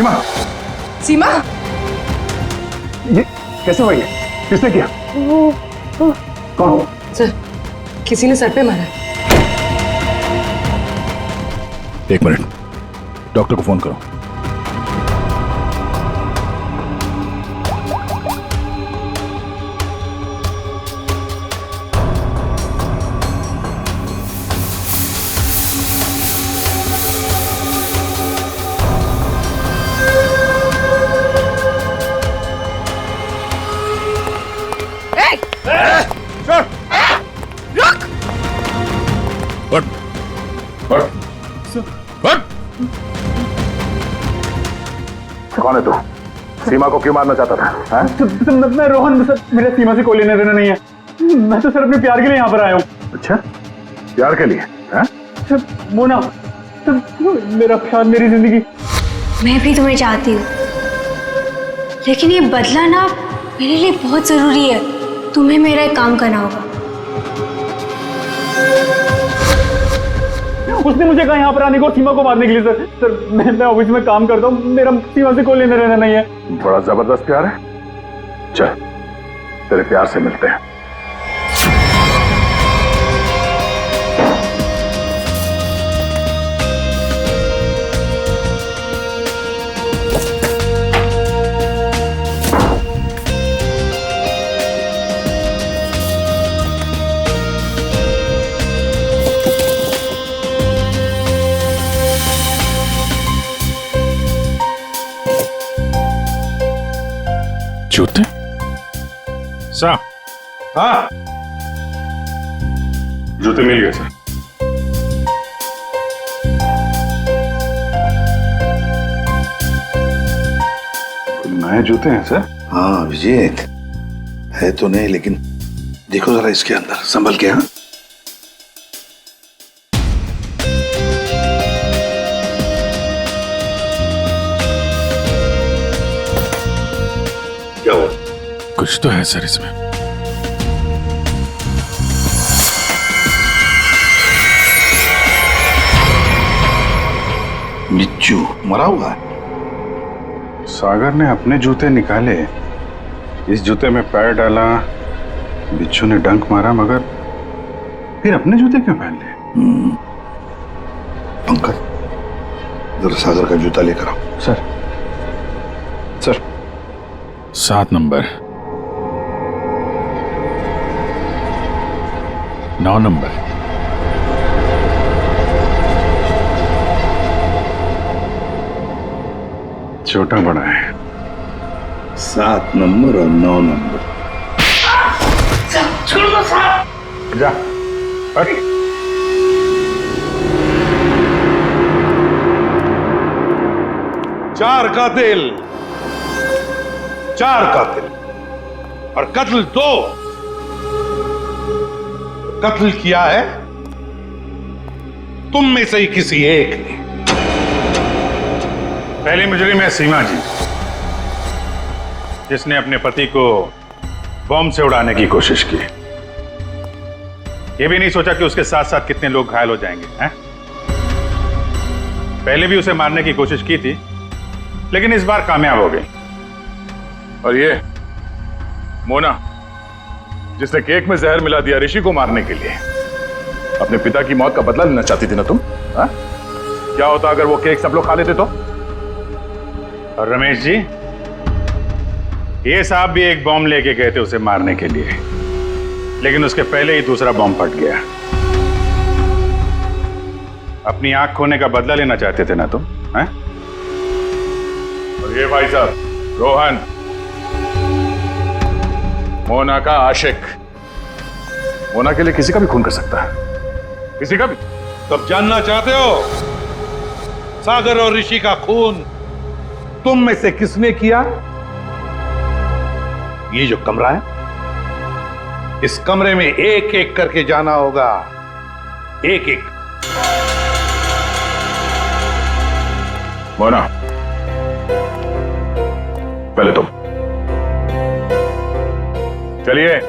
सीमा, सीमा, ये कैसे हुआ? ये किसने किया? कौन? सर, किसी ने सर पे मारा है। एक मिनट, डॉक्टर को फोन करो। कौन है तू? सीमा को क्यों मारना चाहता था? मैं रोहन, सर मेरे सीमा से कोई लेना देना नहीं है। मैं तो सर अपने प्यार के लिए यहाँ पर आया हूँ। अच्छा, प्यार के लिए? सर मोना, सर मेरा प्यार, मेरी जिंदगी। मैं भी तुम्हें चाहती हूँ, लेकिन ये बदला ना मेरे लिए बहुत जरूरी है। तुम्हें मेरा एक काम करना होगा। उसने मुझे कहा यहाँ पर आने को और सीमा को मारने के लिए। सर मैं ऑफिस में काम करता हूँ, मेरा सीमा से कोई लेना देना नहीं है। बड़ा जबरदस्त प्यार है। चल, तेरे प्यार से मिलते हैं। जूते? सर, हाँ, जूते मिल गए सर। नए जूते हैं सर? हाँ विजेत, है तो नहीं, लेकिन देखो जरा इसके अंदर, संभल के। हाँ, क्या हुआ? कुछ तो है सर इसमें। बिच्छू मरा हुआ है। सागर ने अपने जूते निकाले, इस जूते में पैर डाला, बिच्छू ने डंक मारा, मगर फिर अपने जूते क्यों पहन लिए? पंकज, जरा सागर का जूता लेकर आओ। सर, सर 7 नंबर, 9 नंबर, छोटा बड़ा है। 7 नंबर और 9 नंबर। छोड़ दो साहब। जा। अरे 4 कातिल, 4 कातिल और कत्ल 2। कत्ल किया है तुम में से ही किसी एक ने। पहली मुजरिम है सीमा जी, जिसने अपने पति को बॉम्ब से उड़ाने की कोशिश की। यह भी नहीं सोचा कि उसके साथ साथ कितने लोग घायल हो जाएंगे, हैं? पहले भी उसे मारने की कोशिश की थी, लेकिन इस बार कामयाब हो गई। और ये मोना, जिसने केक में जहर मिला दिया ऋषि को मारने के लिए, अपने पिता की मौत का बदला लेना चाहती थी ना तुम? हा? क्या होता अगर वो केक सब लोग खा लेते तो? और रमेश जी, ये साहब भी एक बॉम्ब लेके गए थे उसे मारने के लिए, लेकिन उसके पहले ही दूसरा बॉम्ब फट गया। अपनी आंख खोने का बदला लेना चाहते थे ना तुम, हैं? और ये भाई साहब रोहन, मोना का आशिक, मोना के लिए किसी का भी खून कर सकता है, किसी का भी। तब जानना चाहते हो सागर और ऋषि का खून तुम में से किसने किया? ये जो कमरा है, इस कमरे में एक एक करके जाना होगा, एक एक। मोना, पहले तुम चलिए।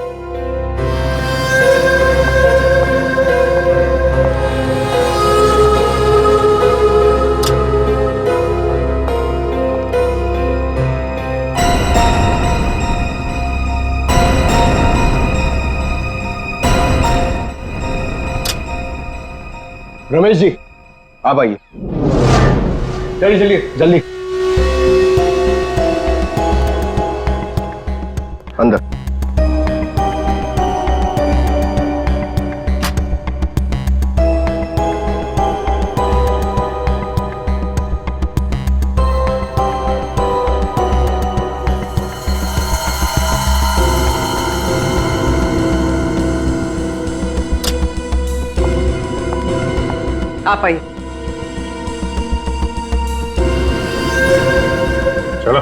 रमेश जी आप आइए, चलिए चलिए जल्दी अंदर। आप आइए। चलो।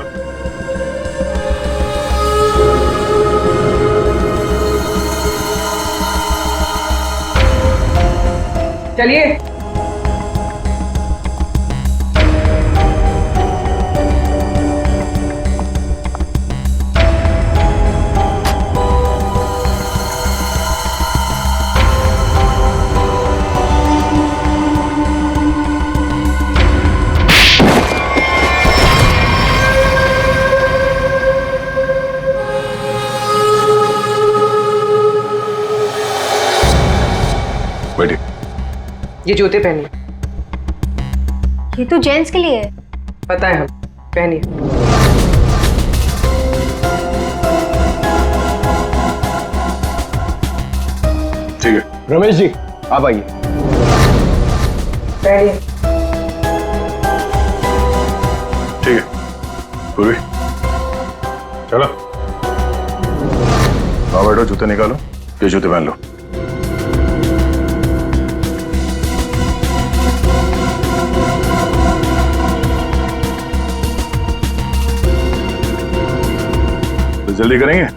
चलिए। बैठिए। ये जूते पहनिए। ये तो जेंट्स के लिए है। पता है, हम पहनिए। ठीक है। रमेश जी आप आइए। पहनिए। ठीक है पूर्वी, चलो। आओ बैठो, जूते निकालो, ये जूते पहन लो। तो जल्दी करेंगे।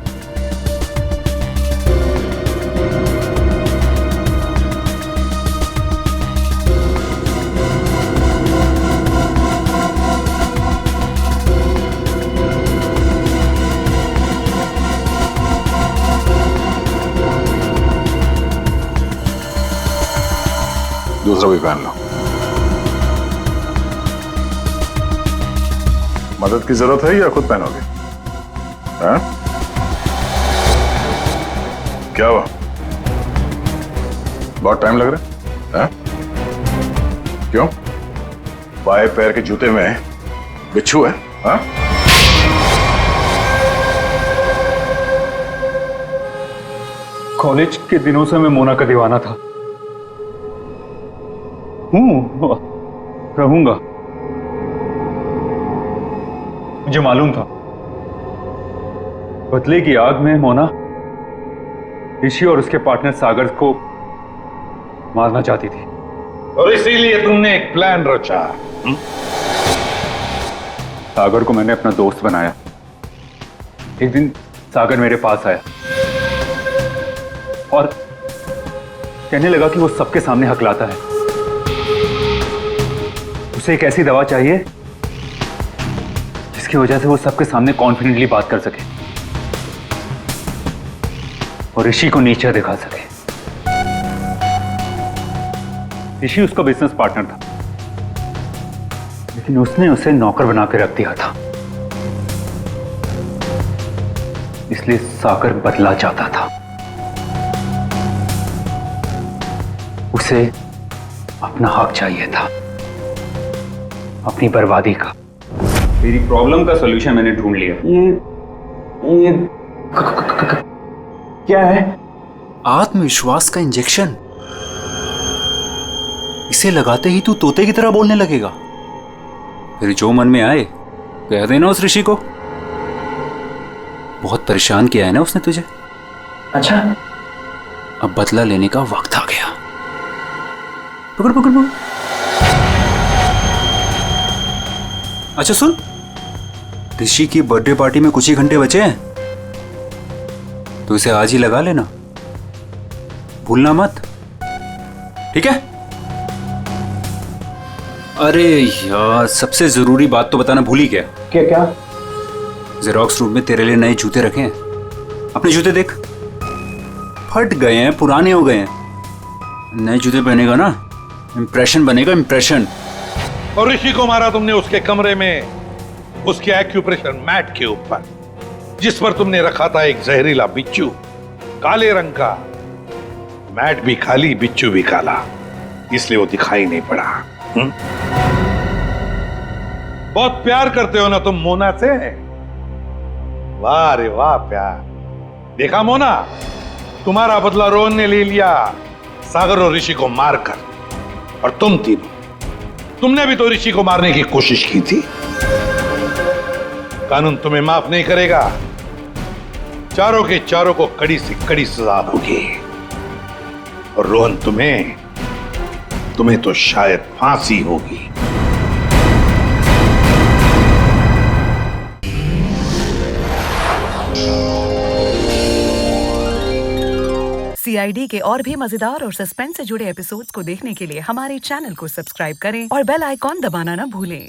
दूसरा भी पहन लो। मदद की जरूरत है या खुद पहनोगे? हाँ? क्या हुआ? बहुत टाइम लग रहा है? हाँ? क्यों? बाएं पैर के जूते में बिच्छू है? हाँ? कॉलेज के दिनों से मैं मोना का दीवाना था, रहूंगा। मुझे मालूम था बदले की आग में मोना ऋषि और उसके पार्टनर सागर को मारना चाहती थी, और इसीलिए तुमने एक प्लान रचा। सागर को मैंने अपना दोस्त बनाया। एक दिन सागर मेरे पास आया और कहने लगा कि वो सबके सामने हकलाता है। उसे एक ऐसी दवा चाहिए जिसकी वजह से वो सबके सामने कॉन्फिडेंटली बात कर सके और ऋषि को नीचे दिखा सके। ऋषि उसका बिजनेस पार्टनर था, लेकिन उसने उसे नौकर बना के रख दिया था, इसलिए सागर बदला चाहता था। उसे अपना हक चाहिए था, अपनी बर्बादी का। मेरी प्रॉब्लम का सॉल्यूशन मैंने ढूंढ लिया। ये क्या है? आत्मविश्वास का इंजेक्शन। इसे लगाते ही तू तोते की तरह बोलने लगेगा। फिर जो मन में आए कह देना उस ऋषि को। बहुत परेशान किया है ना उसने तुझे। अच्छा, अब बदला लेने का वक्त आ गया। पकड़ पकड़ पकड़। अच्छा सुन, ऋषि की बर्थडे पार्टी में कुछ ही घंटे बचे हैं, तो इसे आज ही लगा लेना, भूलना मत, ठीक है? अरे यार, सबसे जरूरी बात तो बताना भूल ही गया। क्या क्या? जेरोक्स रूम में तेरे लिए नए जूते रखे हैं। अपने जूते देख, फट गए हैं, पुराने हो गए हैं। नए जूते पहनेगा ना, इंप्रेशन बनेगा, इंप्रेशन। और ऋषि को मारा तुमने उसके कमरे में, उसके एक्यूप्रेशर मैट के ऊपर, जिस पर तुमने रखा था एक जहरीला बिच्छू, काले रंग का। मैट भी खाली, बिच्छू भी काला। इसलिए वो दिखाई नहीं पड़ा। बहुत प्यार करते हो ना तुम मोना से। वाह रे वाह प्यार। देखा मोना, तुम्हारा बदला रोहन ने ले लिया सागर और ऋषि को मारकर, और तुम तीनों, तुमने भी तो ऋषि को मारने की कोशिश की थी। कानून तुम्हें माफ नहीं करेगा। चारों के चारों को कड़ी से कड़ी सजा होगी। और रोहन, तुम्हें तो शायद फांसी होगी। CID के और भी मजेदार और सस्पेंस से जुड़े एपिसोड्स को देखने के लिए हमारे चैनल को सब्सक्राइब करें और बेल आइकॉन दबाना ना भूलें।